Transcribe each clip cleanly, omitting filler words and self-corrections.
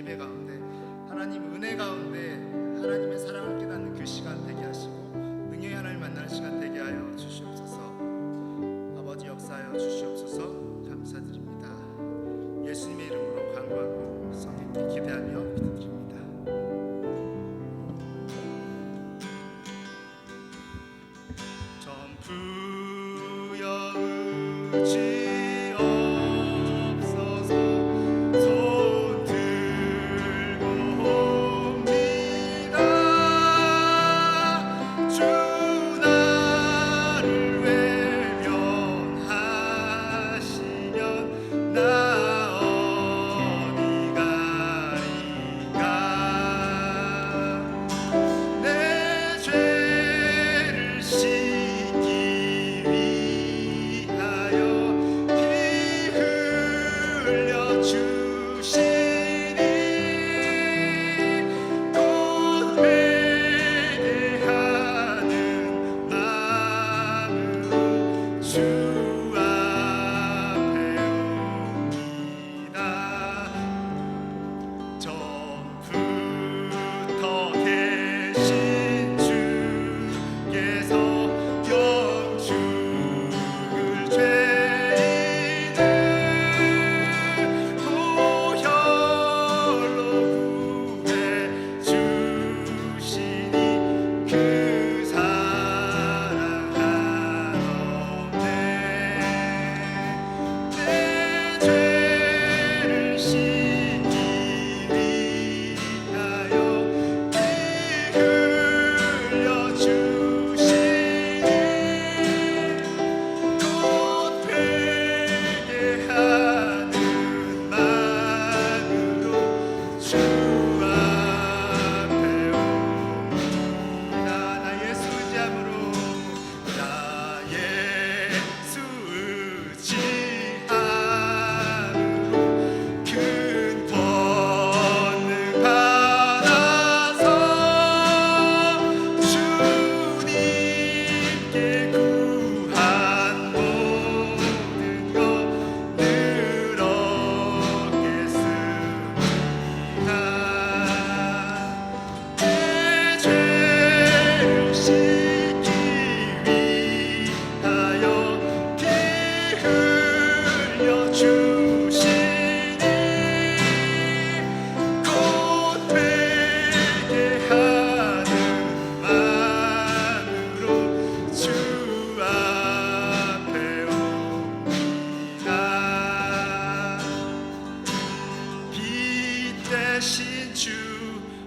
예배 가운데 하나님 은혜 가운데 하나님의 사랑을 깨닫는 그 시간 되게 하시고 능력의 하나님을 만나는 시간 되게 하여 주시옵소서. 아버지 역사하여 주시옵소서. 감사드립니다. 예수님의 이름으로 간구하고 성령께 기대하며 기도드립니다. 전부여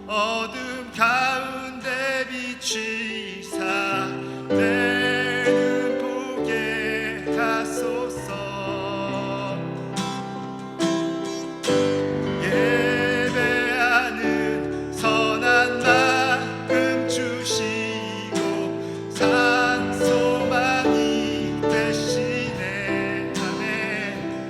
어둠 가운데 비치사 내 눈 보게 하소서. 예배하는 선한 마음 주시고 산소망이 되시네. 아멘.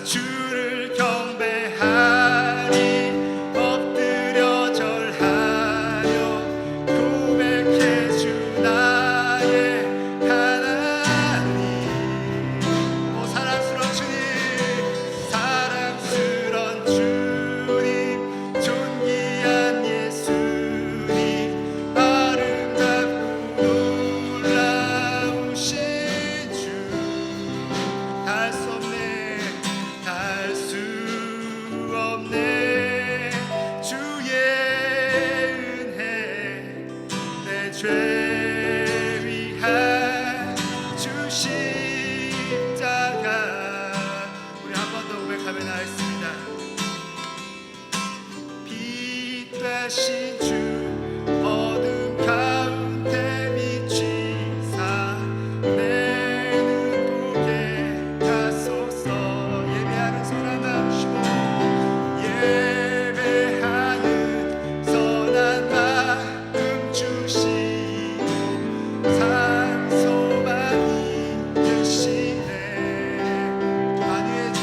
주를 경배하리 엎드려 절하며 고백해 주 나의 하나님. 오 사랑스러운 주님, 사랑스러운 주님, 존귀한 예수님, 아름답고 놀라우신 주, 할 수 없네 할 수 없네 주의 은혜 내 죄 위한 주 십자가. 우리 한 번 더 고백하며 나있습니다. 빛 되신 주 어둠 가운데 비치사 내 눈 보게 하소서. 예배하는 선한 마음 주시고 산소망이 되시네. 만유의 주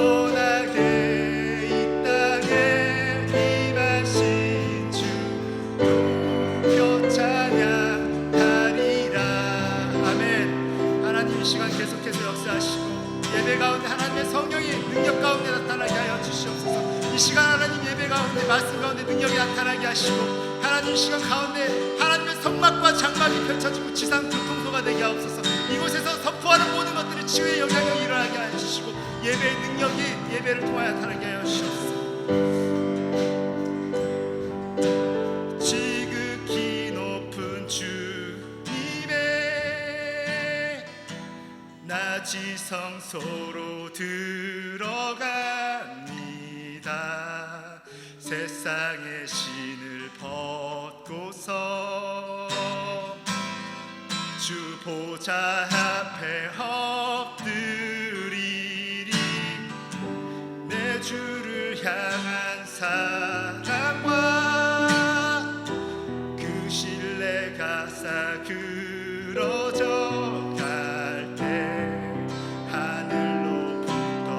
선하게 이 땅에 임하신 주 높여 찬양하리라. 아멘. 하나님 이 시간 계속해서 역사하시고 예배 가운데 하나님의 성령이 능력 가운데 나타나게 하여 주시옵소서. 이 시간 하나님 예배 가운데 말씀 가운데 능력이 나타나게 하시고 하나님 이 시간 가운데 하나님의 성막과 장막이 펼쳐지고 지상 교통소가 되게 하옵소서. 이곳에서 선포하는 모든 것들이 치유의 영향력이 일어나게 하여 주시고 예배의 능력이 예배를 통하여 나타나게 하여 주시옵소서. 지극히 높은 주님의 낮이 성소로 들어갑니다. 세상의 신을 벗고서 주 보좌 앞에 엎드리리. 내 주를 향한 사랑과 그 신뢰가 싸그러져 갈 때 하늘로부터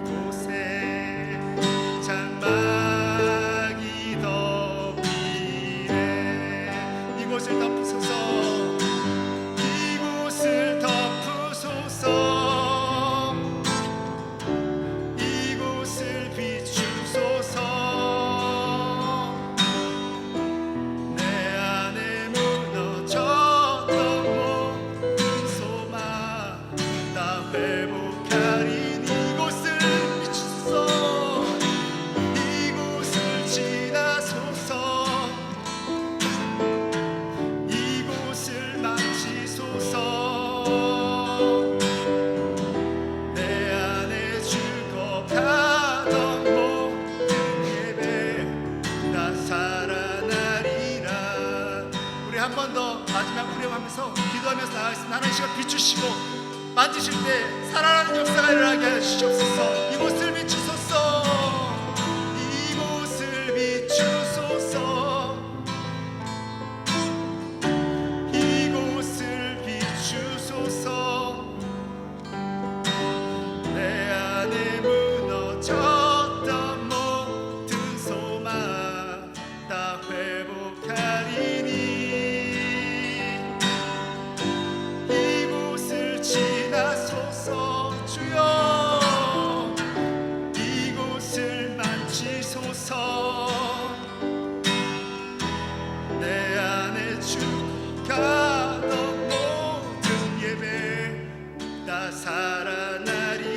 이곳에 장막이 덮이네. 이곳을 덮으소서. 이곳을 덮으소서. 이곳을 비추소서. 내 안에 무너졌던 모든 소망 다 회복하리니. 이곳을 비추소서. 이곳을 지나소서. 이곳을 만지소서. 내 안에 죽어가던 모든 예배 다 살아나리라. 우리 한 번 더 마지막 후렴하면서 기도하면서 나가겠습니다. 하나님 시간 비추시고 만지실 때 살아나는 역사가 일어나게 하여 주시옵소서. 이곳을 비추소서. 이곳을 비추소서. 이곳을 비추소서. 내 안에 무너졌던 모든 소망 다 회복하리니. 이곳을 지나소서. 주여 이곳을 만지소서. 내 안에 죽어가던 모든 예배 다 살아나리라.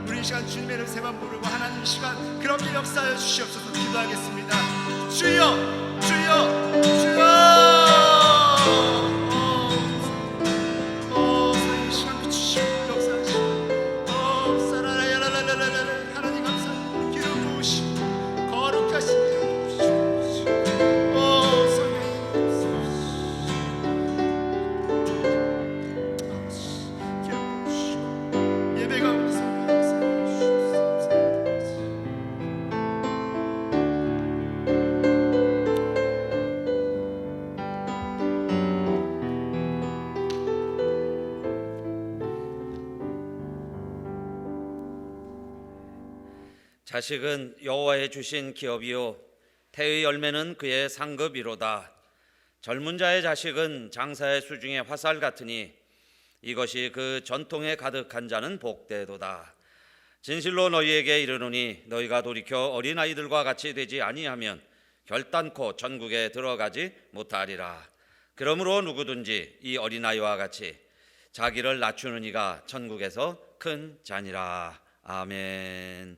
우리 이 시간 주님의 이름 세 번 부르고 하나님 이 시간 그렇게 역사하여 주시옵소서. 기도하겠습니다. 주여 주여 주여. 이 시간 비추시고 역사하시고 사라라야라라라라라. 하나님 감사합니다. 기름 부으시고 거룩하신 기름 부으시고 예배 가운데 성령 역사하여 주시옵소서. 자식은 여호와의 주신 기업이요 태의 열매는 그의 상급이로다. 젊은 자의 자식은 장사의 수중의 화살 같으니 이것이 그 전통에 가득한 자는 복되도다. 진실로 너희에게 이르노니 너희가 돌이켜 어린아이들과 같이 되지 아니하면 결단코 천국에 들어가지 못하리라. 그러므로 누구든지 이 어린아이와 같이 자기를 낮추는 이가 천국에서 큰 자니라. 아멘.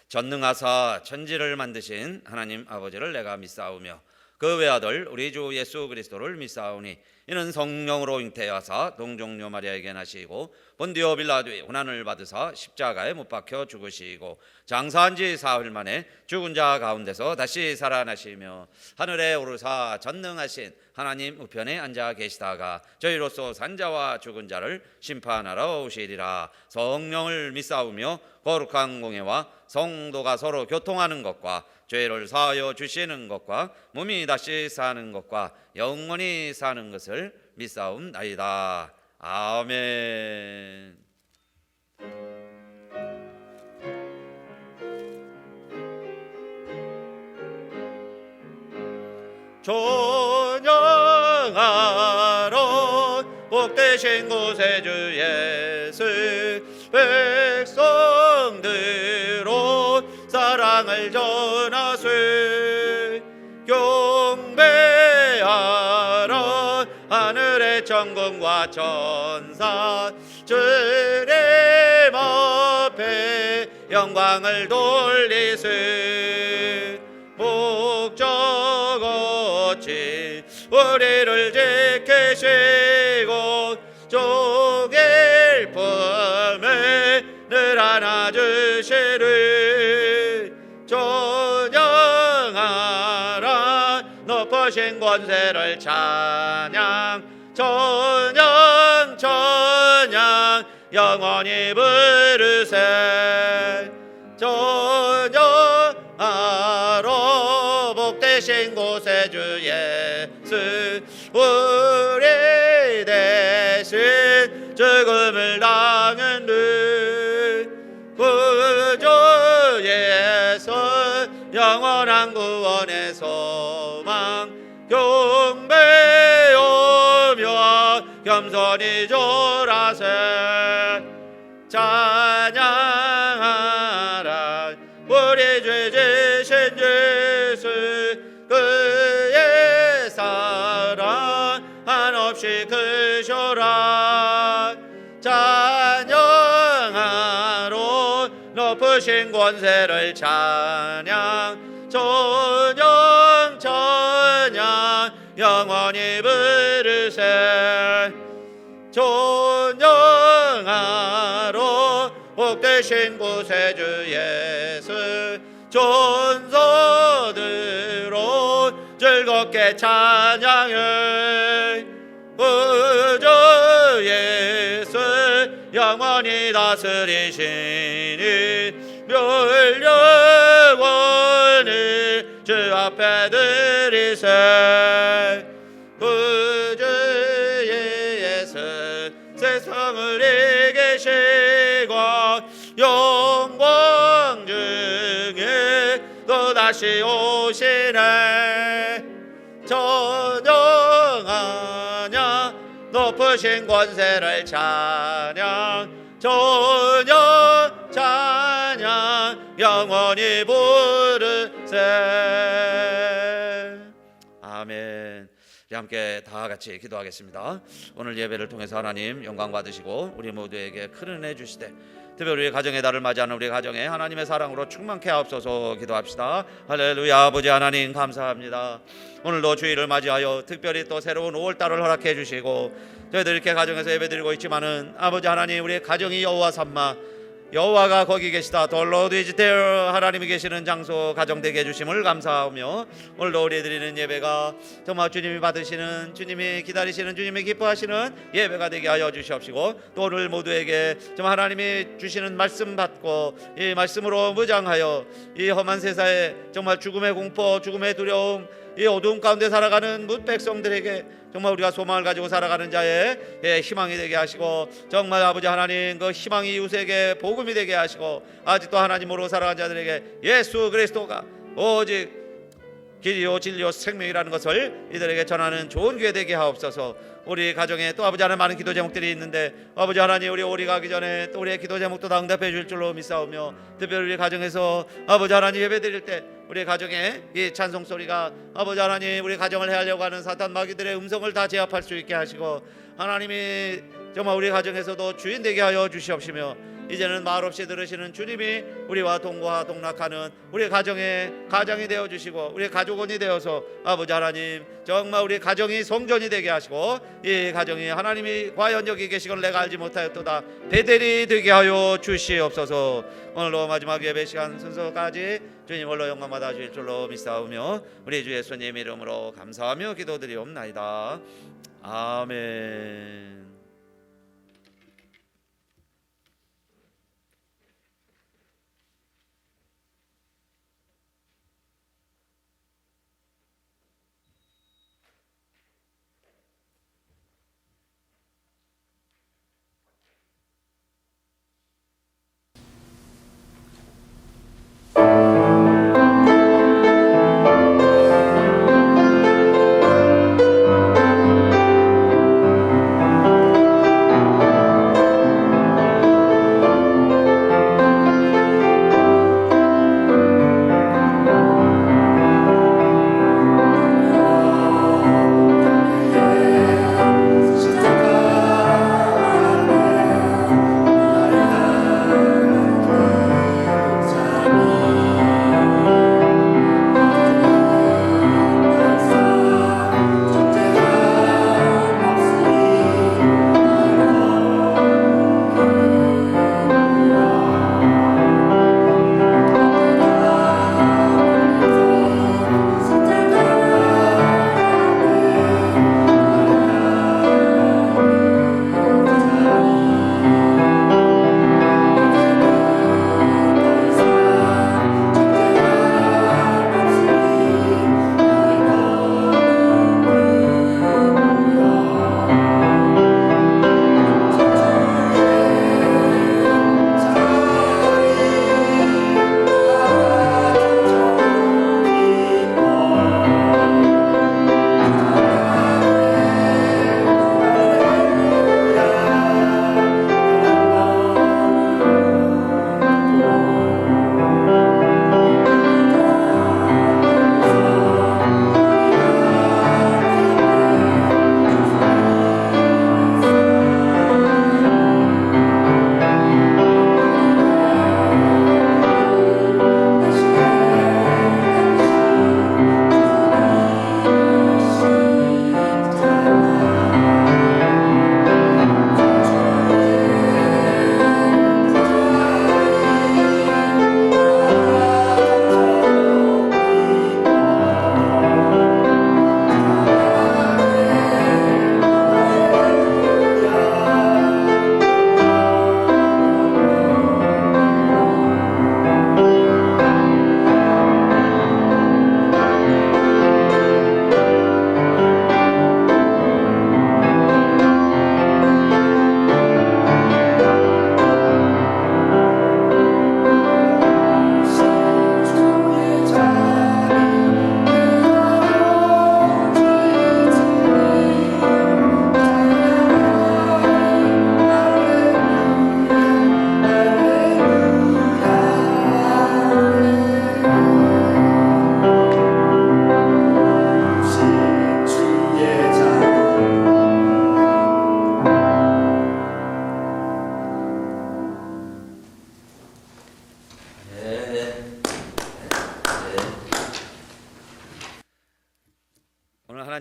전능하사 천지를 만드신 하나님 아버지를 내가 믿사오며 그 외아들 우리 주 예수 그리스도를 믿사오니 이는 성령으로 잉태하사 동정녀 마리아에게 나시고 본디오 빌라도의 고난을 받으사 십자가에 못 박혀 죽으시고 장사한 지 사흘 만에 죽은 자 가운데서 다시 살아나시며 하늘에 오르사 전능하신 하나님 우편에 앉아 계시다가 저희로서 산자와 죽은 자를 심판하러 오시리라. 성령을 믿사오며 거룩한 공예와 성도가 서로 교통하는 것과 죄를 사하여 주시는 것과 몸이 다시 사는 것과 영원히 사는 것을 믿사옵나이다. 아멘. 존영하러 복되신 곳에 주 예수 백성들로 사랑을 전하세 경배하라 하늘의 천군과 천사 주님 앞에 영광을 돌리세 목적 없이 우리를 지키시고 종일 품에 늘 안아주시리 존영하라 높으신 권세를 찬양 찬양 찬양 영원히 부르세 존영하라 복되신 곳에 주 예수 우리 대신 죽음을 당한 듯 구주 예수 영원한 구원의 소망 경배하며 겸손히 절하세 찬양하라 우리 죄 지신 예수 그의 사랑 한없이 크셔라 찬양하러 높으신 권세를 찬양 찬양 찬양 영원히 부르세 존영하러 복되신 곳에 주 예수 존소들로 즐겁게 찬양해 구주 예수 영원히 다스리시니 멸령원을 주 앞에 드리세 구주 예수 세상을 이기시고 영광 중에 또다시 오시네 찬양하냐 높으신 권세를 찬양 찬양 찬양 영원히 부르세 아멘. 함께 다 같이 기도하겠습니다. 오늘 예배를 통해서 하나님 영광 받으시고 우리 모두에게 큰 은혜 주시되 특별히 우리 가정의 달을 맞이하는 우리 가정에 하나님의 사랑으로 충만케 하옵소서 기도합시다. 할렐루야. 아버지 하나님 감사합니다. 오늘도 주일을 맞이하여 특별히 또 새로운 5월달을 허락해 주시고 저희들 이렇게 가정에서 예배드리고 있지만은 아버지 하나님 우리 가정이 여호와 삼마 여호와가 거기 계시다 The Lord is there 하나님이 계시는 장소 가정되게 해주심을 감사하며 오늘도 우리 드리는 예배가 정말 주님이 받으시는 주님이 기다리시는 주님이 기뻐하시는 예배가 되게 하여 주시옵시고 또 오늘 모두에게 정말 하나님이 주시는 말씀 받고 이 말씀으로 무장하여 이 험한 세상에 정말 죽음의 공포 죽음의 두려움 이 어두움 가운데 살아가는 문 백성들에게 정말 우리가 소망을 가지고 살아가는 자의 희망이 되게 하시고 정말 아버지 하나님 그 희망이 이웃에게 복음이 되게 하시고 아직도 하나님으로 살아가는 자들에게 예수 그리스도가 오직 길이요 진리요 생명이라는 것을 이들에게 전하는 좋은 기회 되게 하옵소서. 우리 가정에 또 아버지 하나님 많은 기도 제목들이 있는데 아버지 하나님 우리 오리 가기 전에 또 우리의 기도 제목도 다 응답해 줄 줄로 믿사오며 특별히 우리 가정에서 아버지 하나님 예배 드릴 때 우리 가정에 이 찬송 소리가 아버지 하나님 우리 가정을 해하려고 하는 사탄 마귀들의 음성을 다 제압할 수 있게 하시고 하나님이 정말 우리 가정에서도 주인 되게 하여 주시옵시며 이제는 말없이 들으시는 주님이 우리와 동거하 동락하는 우리 가정의 가장이 되어주시고 우리 가족원이 되어서 아버지 하나님 정말 우리 가정이 성전이 되게 하시고 이 가정이 하나님이 과연 여기 계시건 내가 알지 못하였도다 베델이 되게 하여 주시옵소서. 오늘로 마지막 예배 시간 순서까지 주님 홀로 영광 받아 주실 줄로 믿사오며 우리 주 예수님 이름으로 감사하며 기도드리옵나이다. 아멘.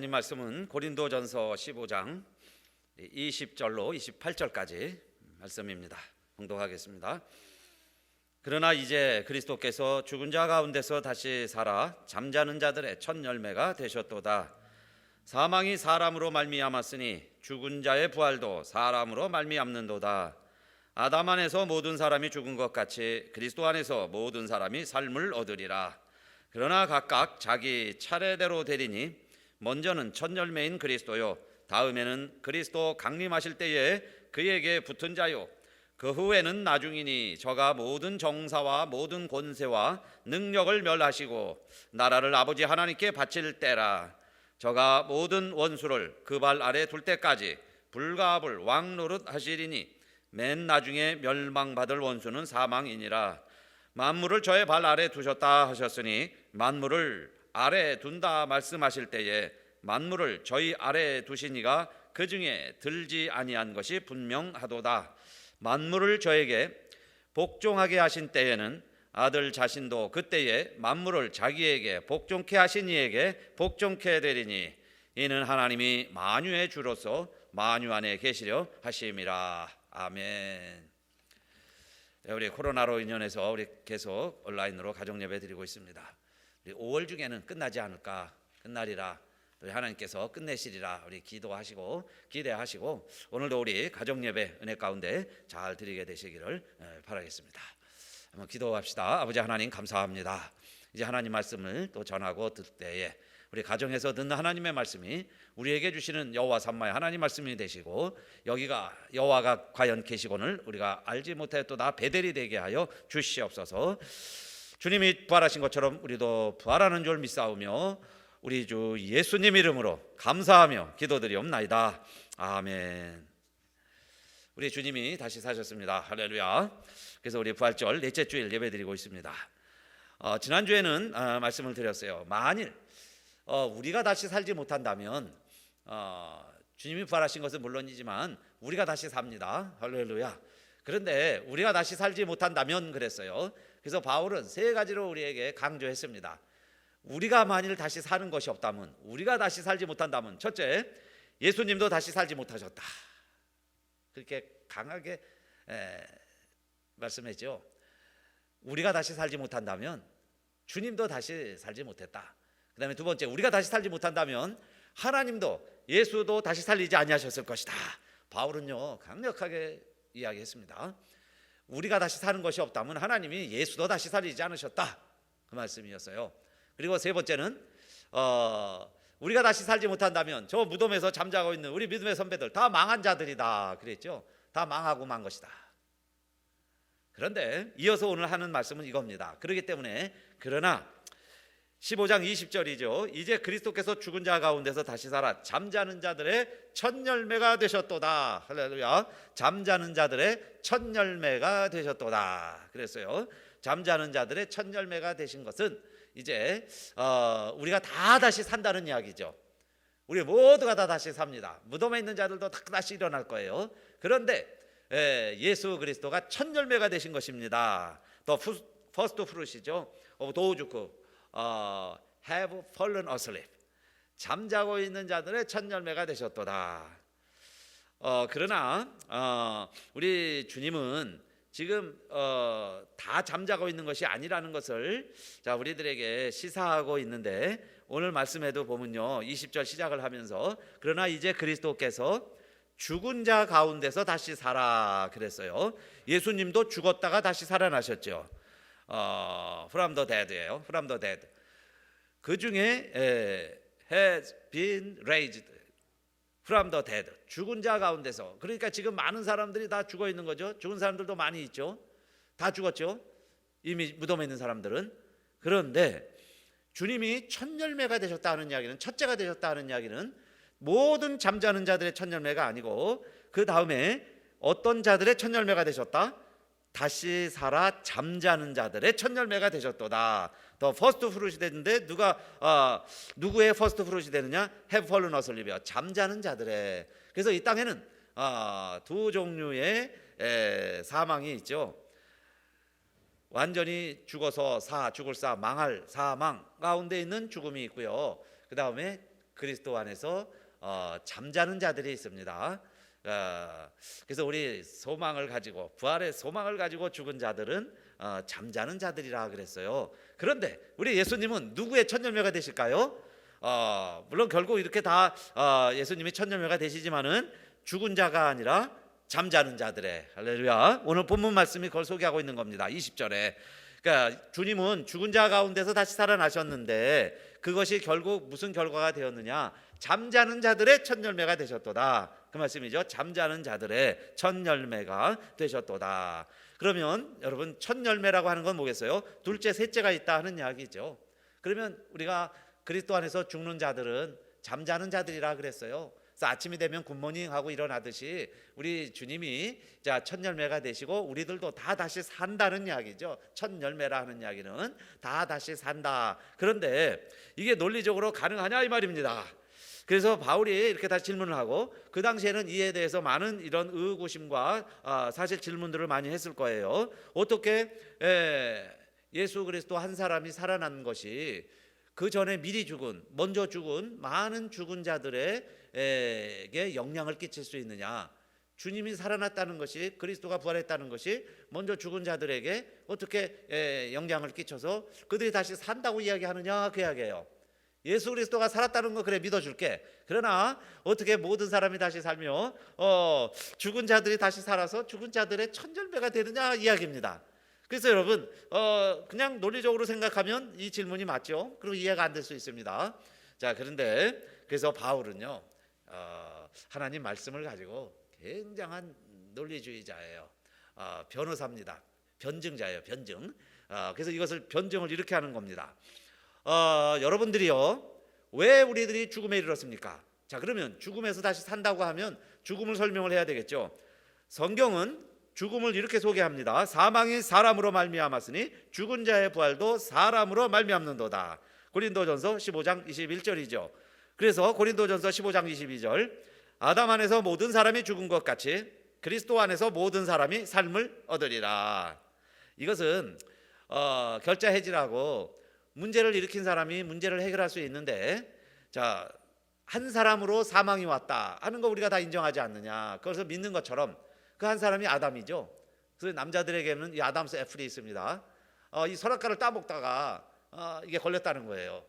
하나님 말씀은 고린도전서 15장 20절로 28절까지 말씀입니다. 봉독하겠습니다. 그러나 이제 그리스도께서 죽은 자 가운데서 다시 살아 잠자는 자들의 첫 열매가 되셨도다. 사망이 사람으로 말미암았으니 죽은 자의 부활도 사람으로 말미암는도다. 아담 안에서 모든 사람이 죽은 것 같이 그리스도 안에서 모든 사람이 삶을 얻으리라. 그러나 각각 자기 차례대로 되리니 먼저는 첫 열매인 그리스도요, 다음에는 그리스도 강림하실 때에 그에게 붙은 자요, 그 후에는 나중이니 저가 모든 정사와 모든 권세와 능력을 멸하시고 나라를 아버지 하나님께 바칠 때라. 저가 모든 원수를 그 발 아래 둘 때까지 불가합을 왕노릇 하시리니 맨 나중에 멸망받을 원수는 사망이니라. 만물을 저의 발 아래 두셨다 하셨으니 만물을 아래 둔다 말씀하실 때에 만물을 저희 아래 두시니가 그 중에 들지 아니한 것이 분명하도다. 만물을 저에게 복종하게 하신 때에는 아들 자신도 그때에 만물을 자기에게 복종케 하신 이에게 복종케 되리니 이는 하나님이 만유의 주로서 만유 안에 계시려 하심이라. 아멘. 우리 코로나로 인연해서 우리 계속 온라인으로 가정 예배 드리고 있습니다. 우리 5월 중에는 끝나지 않을까, 끝나리라, 우리 하나님께서 끝내시리라 우리 기도하시고 기대하시고 오늘도 우리 가정 예배 은혜 가운데 잘 드리게 되시기를 바라겠습니다. 한번 기도합시다. 아버지 하나님 감사합니다. 이제 하나님 말씀을 또 전하고 들 때에 우리 가정에서 듣는 하나님의 말씀이 우리에게 주시는 여호와 삼마의 하나님 말씀이 되시고 여기가 여호와가 과연 계시고는 우리가 알지 못하였도다 베델이 되게 하여 주시옵소서. 주님이 부활하신 것처럼 우리도 부활하는 줄 믿사오며 우리 주 예수님 이름으로 감사하며 기도드리옵나이다. 아멘. 우리 주님이 다시 사셨습니다. 할렐루야. 그래서 우리 부활절 넷째 주일 예배드리고 있습니다. 지난주에는 말씀을 드렸어요. 만일 우리가 다시 살지 못한다면 주님이 부활하신 것은 물론이지만 우리가 다시 삽니다. 할렐루야. 그런데 우리가 다시 살지 못한다면 그랬어요. 그래서 바울은 세 가지로 우리에게 강조했습니다. 우리가 만일 다시 사는 것이 없다면, 우리가 다시 살지 못한다면, 첫째, 예수님도 다시 살지 못하셨다. 그렇게 강하게 말씀했죠. 우리가 다시 살지 못한다면 주님도 다시 살지 못했다. 그 다음에 두 번째, 우리가 다시 살지 못한다면 하나님도 예수도 다시 살리지 아니하셨을 것이다. 바울은요 강력하게 이야기했습니다. 우리가 다시 사는 것이 없다면 하나님이 예수도 다시 살리지 않으셨다, 그 말씀이었어요. 그리고 세 번째는 우리가 다시 살지 못한다면 저 무덤에서 잠자고 있는 우리 믿음의 선배들 다 망한 자들이다 그랬죠. 다 망하고 만 것이다. 그런데 이어서 오늘 하는 말씀은 이겁니다. 그렇기 때문에 그러나 15장 20절이죠. 이제 그리스도께서 죽은 자 가운데서 다시 살아 잠자는 자들의 첫 열매가 되셨도다. 할렐루야. 잠자는 자들의 첫 열매가 되셨도다 그랬어요. 잠자는 자들의 첫 열매가 되신 것은 이제 우리가 다 다시 산다는 이야기죠. 우리 모두가 다 다시 삽니다. 무덤에 있는 자들도 다 다시 일어날 거예요. 그런데 예수 그리스도가 첫 열매가 되신 것입니다. 더 퍼스트 프루시죠. 도우주크 have fallen asleep. 잠자고 있는 자들의 첫 열매가 되셨도다. 그러나 우리 주님은 지금 다 잠자고 있는 것이 아니라는 것을 자 우리들에게 시사하고 있는데 오늘 말씀에도 보면요 20절 시작을 하면서 그러나 이제 그리스도께서 죽은 자 가운데서 다시 살아 그랬어요. 예수님도 죽었다가 다시 살아나셨죠. from the dead예요. from the dead. 그 중에 has been raised from the dead. 죽은 자 가운데서. 그러니까 지금 많은 사람들이 다 죽어 있는 거죠. 죽은 사람들도 많이 있죠. 다 죽었죠. 이미 무덤에 있는 사람들은. 그런데 주님이 첫 열매가 되셨다는 이야기는, 첫째가 되셨다는 이야기는 모든 잠자는 자들의 첫 열매가 아니고 그 다음에 어떤 자들의 첫 열매가 되셨다? 다시 살아 잠자는 자들의 첫 열매가 되셨도다. 더 퍼스트 프루트이 되는데 누구의 퍼스트 프루트이 되느냐? have fallen asleep. 잠자는 자들의. 그래서 이 땅에는 두 종류의 사망이 있죠. 완전히 죽어서 죽을 망할 사망 가운데 있는 죽음이 있고요. 그 다음에 그리스도 안에서 잠자는 자들이 있습니다. 그래서 우리 소망을 가지고, 부활의 소망을 가지고 죽은 자들은 잠자는 자들이라 그랬어요. 그런데 우리 예수님은 누구의 첫 열매가 되실까요? 물론 결국 이렇게 다 예수님이 첫 열매가 되시지만은 죽은 자가 아니라 잠자는 자들의, 할렐루야, 오늘 본문 말씀이 그걸 소개하고 있는 겁니다. 20절에. 그러니까 주님은 죽은 자 가운데서 다시 살아나셨는데 그것이 결국 무슨 결과가 되었느냐? 잠자는 자들의 첫 열매가 되셨도다, 그 말씀이죠. 잠자는 자들의 첫 열매가 되셨도다. 그러면 여러분, 첫 열매라고 하는 건 뭐겠어요? 둘째, 셋째가 있다 하는 이야기죠. 그러면 우리가 그리스도 안에서 죽는 자들은 잠자는 자들이라 그랬어요. 그래서 아침이 되면 굿모닝 하고 일어나듯이 우리 주님이 첫 열매가 되시고 우리들도 다 다시 산다는 이야기죠. 첫 열매라 하는 이야기는 다 다시 산다. 그런데 이게 논리적으로 가능하냐 이 말입니다. 그래서 바울이 이렇게 다시 질문을 하고, 그 당시에는 이에 대해서 많은 이런 의구심과 사실 질문들을 많이 했을 거예요. 어떻게 예수 그리스도 한 사람이 살아난 것이 그 전에 미리 죽은, 먼저 죽은 많은 죽은 자들에게 영향을 끼칠 수 있느냐? 주님이 살아났다는 것이, 그리스도가 부활했다는 것이 먼저 죽은 자들에게 어떻게 영향을 끼쳐서 그들이 다시 산다고 이야기하느냐, 그 이야기예요. 예수 그리스도가 살았다는 거 그래 믿어줄게. 그러나 어떻게 모든 사람이 다시 살며 죽은 자들이 다시 살아서 죽은 자들의 첫 열매가 되느냐 이야기입니다. 그래서 여러분, 그냥 논리적으로 생각하면 이 질문이 맞죠. 그리고 이해가 안 될 수 있습니다. 자, 그런데 그래서 바울은요, 하나님 말씀을 가지고 굉장한 논리주의자예요. 변호사입니다. 변증자예요. 변증. 그래서 이것을 변증을 이렇게 하는 겁니다. 여러분들이요, 왜 우리들이 죽음에 이르렀습니까? 자, 그러면 죽음에서 다시 산다고 하면 죽음을 설명을 해야 되겠죠. 성경은 죽음을 이렇게 소개합니다. 사망이 사람으로 말미암았으니 죽은 자의 부활도 사람으로 말미암는도다. 고린도전서 15장 21절이죠. 그래서 고린도전서 15장 22절, 아담 안에서 모든 사람이 죽은 것 같이 그리스도 안에서 모든 사람이 삶을 얻으리라. 이것은 결자해지라고 문제를 일으킨 사람이 문제를 해결할 수 있는데, 자, 한 사람으로 사망이 왔다 하는 거 우리가 다 인정하지 않느냐. 그것을 믿는 것처럼 그 한 사람이 아담이죠. 그래서 남자들에게는 이 아담스 애플이 있습니다. 이 선악과를 따먹다가 이게 걸렸다는 거예요.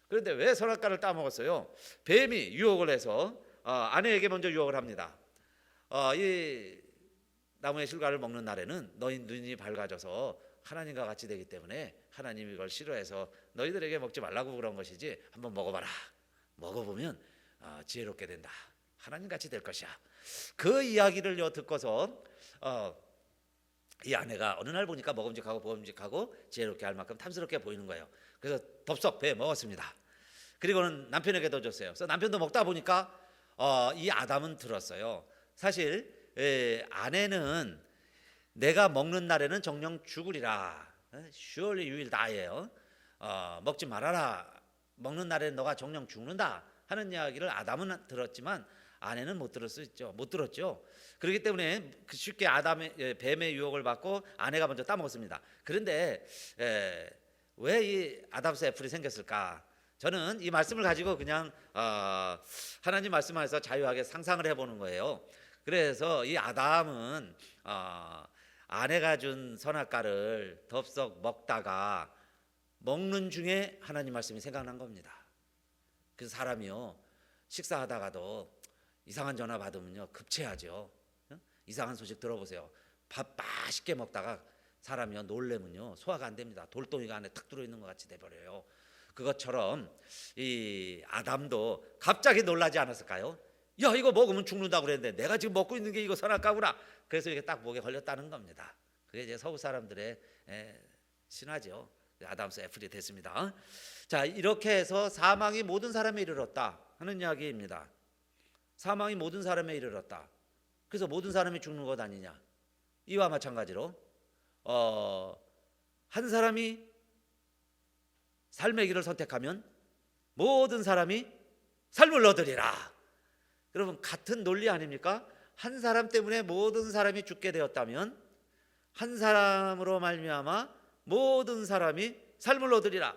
그런데 왜 선악과를 따먹었어요? 뱀이 유혹을 해서 아내에게 먼저 유혹을 합니다. 이 나무의 실과를 먹는 날에는 너희 눈이 밝아져서 하나님과 같이 되기 때문에 하나님이 이걸 싫어해서 너희들에게 먹지 말라고 그런 것이지, 한번 먹어봐라. 먹어보면 지혜롭게 된다. 하나님같이 될 것이야. 그 이야기를 듣고서 이 아내가 어느 날 보니까 먹음직하고 지혜롭게 할 만큼 탐스럽게 보이는 거예요. 그래서 덥석 배 먹었습니다. 그리고는 남편에게도 줬어요. 그래서 남편도 먹다 보니까 이 아담은 들었어요. 사실 아내는 내가 먹는 날에는 정녕 죽으리라. Surely you will die예요. 먹지 말아라. 먹는 날에는 너가 정녕 죽는다 하는 이야기를 아담은 들었지만 아내는 못 들었죠. 그렇기 때문에 쉽게 뱀의 유혹을 받고 아내가 먼저 따먹었습니다. 그런데 왜 이 아담스 애플이 생겼을까? 저는 이 말씀을 가지고 그냥 하나님 말씀 안에서 자유하게 상상을 해보는 거예요. 그래서 이 아담은 아내가 준 선악과를 덥석 먹다가 먹는 중에 하나님 말씀이 생각난 겁니다. 그래서 사람이요, 식사하다가도 이상한 전화 받으면요 급체하죠. 이상한 소식 들어보세요. 밥 맛있게 먹다가 사람이요 놀래면요 소화가 안 됩니다. 돌덩이가 안에 탁 들어있는 것 같이 돼버려요. 그것처럼 이 아담도 갑자기 놀라지 않았을까요? 야, 이거 먹으면 죽는다고 그랬는데 내가 지금 먹고 있는 게 이거 선악과구나. 그래서 이게 딱 목에 걸렸다는 겁니다. 그게 이제 서구 사람들의 신화죠. 아담스 애플이 됐습니다. 자, 이렇게 해서 사망이 모든 사람에 이르렀다 하는 이야기입니다. 사망이 모든 사람에 이르렀다. 그래서 모든 사람이 죽는 것 아니냐. 이와 마찬가지로 한 사람이 삶의 길을 선택하면 모든 사람이 삶을 얻으리라. 여러분, 같은 논리 아닙니까? 한 사람 때문에 모든 사람이 죽게 되었다면 한 사람으로 말미암아 모든 사람이 삶을 얻으리라.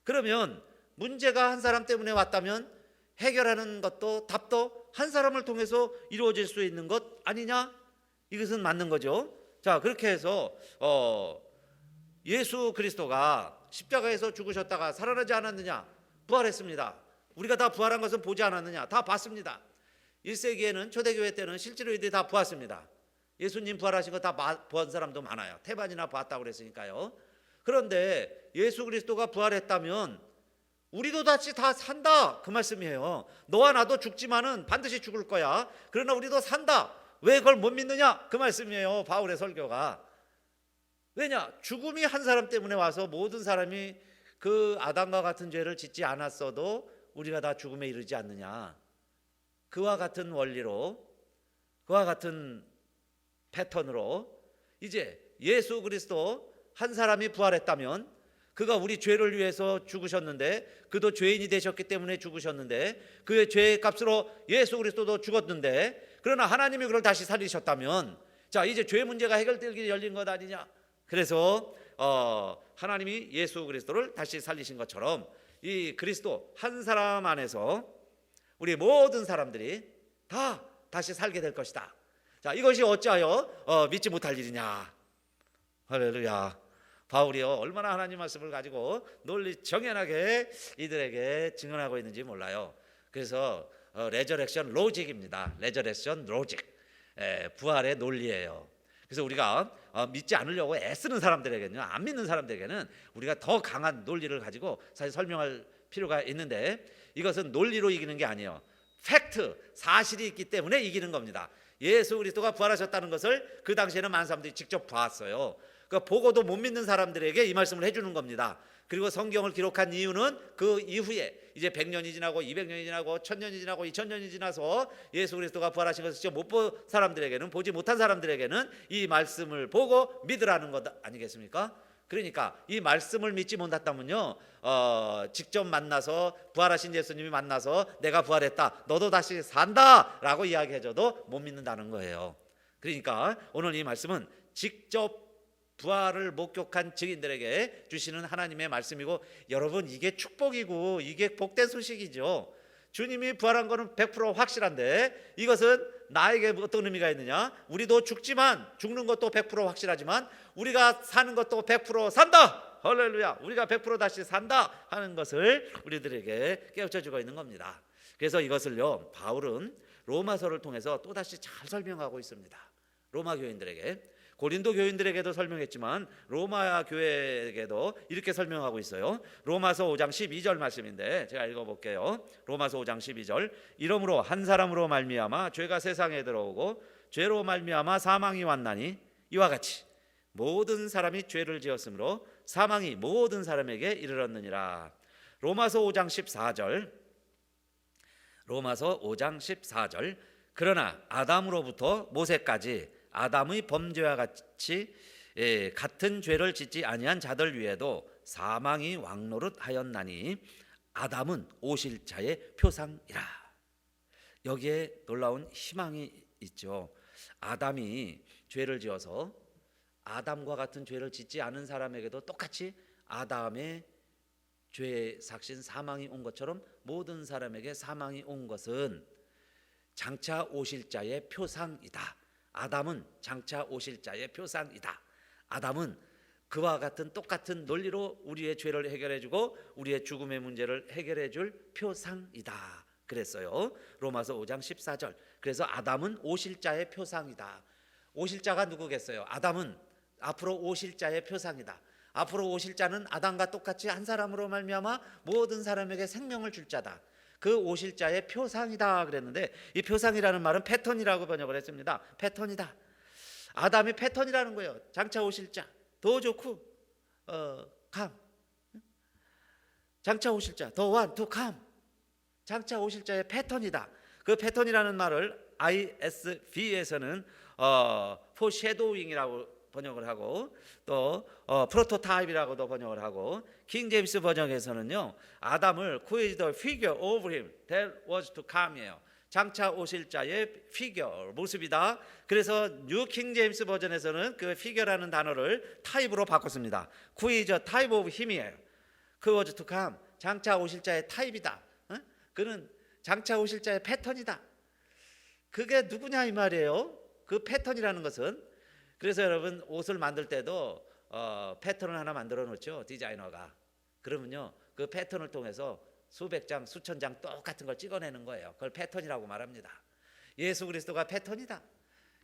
그러면 문제가 한 사람 때문에 왔다면 해결하는 것도 답도 한 사람을 통해서 이루어질 수 있는 것 아니냐? 이것은 맞는 거죠. 자, 그렇게 해서 예수 그리스도가 십자가에서 죽으셨다가 살아나지 않았느냐? 부활했습니다. 우리가 다 부활한 것은 보지 않았느냐? 다 봤습니다. 1세기에는 초대교회 때는 실제로 이들이 다 보았습니다. 예수님 부활하신 거 다 본 사람도 많아요. 태반이나 봤다고 그랬으니까요. 그런데 예수 그리스도가 부활했다면 우리도 다시 다 산다, 그 말씀이에요. 너와 나도 죽지만은 반드시 죽을 거야. 그러나 우리도 산다. 왜 그걸 못 믿느냐? 그 말씀이에요. 바울의 설교가. 왜냐? 죽음이 한 사람 때문에 와서 모든 사람이 그 아담과 같은 죄를 짓지 않았어도 우리가 다 죽음에 이르지 않느냐. 그와 같은 원리로, 그와 같은 패턴으로 이제 예수 그리스도 한 사람이 부활했다면, 그가 우리 죄를 위해서 죽으셨는데, 그도 죄인이 되셨기 때문에 죽으셨는데, 그의 죄의 값으로 예수 그리스도도 죽었는데, 그러나 하나님이 그를 다시 살리셨다면, 자, 이제 죄 문제가 해결될 길이 열린 것 아니냐. 그래서 하나님이 예수 그리스도를 다시 살리신 것처럼 이 그리스도 한 사람 안에서 우리 모든 사람들이 다 다시 살게 될 것이다. 자, 이것이 어찌하여 믿지 못할 일이냐. 할렐루야. 바울이요, 얼마나 하나님 말씀을 가지고 논리 정연하게 이들에게 증언하고 있는지 몰라요. 그래서 레저렉션 로직입니다. 레저렉션 로직, 부활의 논리예요. 그래서 우리가 믿지 않으려고 애쓰는 사람들에게는요, 안 믿는 사람들에게는 우리가 더 강한 논리를 가지고 사실 설명할 필요가 있는데, 이것은 논리로 이기는 게 아니에요. 팩트, 사실이 있기 때문에 이기는 겁니다. 예수 그리스도가 부활하셨다는 것을 그 당시에는 많은 사람들이 직접 봤어요. 그러니까 보고도 못 믿는 사람들에게 이 말씀을 해주는 겁니다. 그리고 성경을 기록한 이유는 그 이후에 이제 100년이 지나고 200년이 지나고 1000년이 지나고 2000년이 지나서 예수 그리스도가 부활하신 것을 직접 못 본 사람들에게는, 보지 못한 사람들에게는 이 말씀을 보고 믿으라는 것 아니겠습니까? 그러니까 이 말씀을 믿지 못했다면요, 직접 만나서 부활하신 예수님이 만나서 내가 부활했다, 너도 다시 산다 라고 이야기해줘도 못 믿는다는 거예요. 그러니까 오늘 이 말씀은 직접 부활을 목격한 증인들에게 주시는 하나님의 말씀이고, 여러분, 이게 축복이고 이게 복된 소식이죠. 주님이 부활한 거는 100% 확실한데, 이것은 나에게 어떤 의미가 있느냐? 우리도 죽지만, 죽는 것도 100% 확실하지만 우리가 사는 것도 100% 산다. 할렐루야. 우리가 100% 다시 산다 하는 것을 우리들에게 깨우쳐주고 있는 겁니다. 그래서 이것을요, 바울은 로마서를 통해서 또다시 잘 설명하고 있습니다. 로마 교인들에게, 고린도 교인들에게도 설명했지만 로마 교회에게도 이렇게 설명하고 있어요. 로마서 5장 12절 말씀인데 제가 읽어볼게요. 로마서 5장 12절. 이러므로 한 사람으로 말미암아 죄가 세상에 들어오고 죄로 말미암아 사망이 왔나니, 이와 같이 모든 사람이 죄를 지었으므로 사망이 모든 사람에게 이르렀느니라. 로마서 5장 14절. 로마서 5장 14절. 그러나 아담으로부터 모세까지 아담의 범죄와 같이 같은 죄를 짓지 아니한 자들 위에도 사망이 왕노릇하였나니 아담은 오실 자의 표상이라. 여기에 놀라운 희망이 있죠. 아담이 죄를 지어서 아담과 같은 죄를 짓지 않은 사람에게도 똑같이 아담의 죄의 삭신 사망이 온 것처럼 모든 사람에게 사망이 온 것은 장차 오실 자의 표상이다. 아담은 장차 오실 자의 표상이다. 아담은 그와 같은 똑같은 논리로 우리의 죄를 해결해주고 우리의 죽음의 문제를 해결해줄 표상이다 그랬어요. 로마서 5장 14절. 그래서 아담은 오실 자의 표상이다. 오실 자가 누구겠어요? 아담은 앞으로 오실 자의 표상이다. 앞으로 오실 자는 아담과 똑같이 한 사람으로 말미암아 모든 사람에게 생명을 줄 자다. 그 오실 자의 표상이다 그랬는데, 이 표상이라는 말은 패턴이라고 번역을 했습니다. 패턴이다. 아담이 패턴이라는 거예요. 장차 오실 자, 더 좋고 감. 장차 오실 자, 더 원, 더 감. 장차 오실 자의 패턴이다. 그 패턴이라는 말을 ISV에서는 foreshadowing이라고 번역을 하고, 또 프로토타입이라고도 번역을 하고, 킹 제임스 번역에서는요, 아담을 who is the figure of him that was to come이에요. 장차 오실 자의 피겨, 모습이다. 그래서 뉴 킹 제임스 버전에서는 그 피겨라는 단어를 타입으로 바꿨습니다. who is a type of him이에요. who was to come, 장차 오실 자의 타입이다. 그는 장차 오실 자의 패턴이다. 그게 누구냐 이 말이에요. 그 패턴이라는 것은, 그래서 여러분 옷을 만들 때도 패턴을 하나 만들어 놓죠, 디자이너가. 그러면요 그 패턴을 통해서 수백 장 수천 장 똑같은 걸 찍어내는 거예요. 그걸 패턴이라고 말합니다. 예수 그리스도가 패턴이다.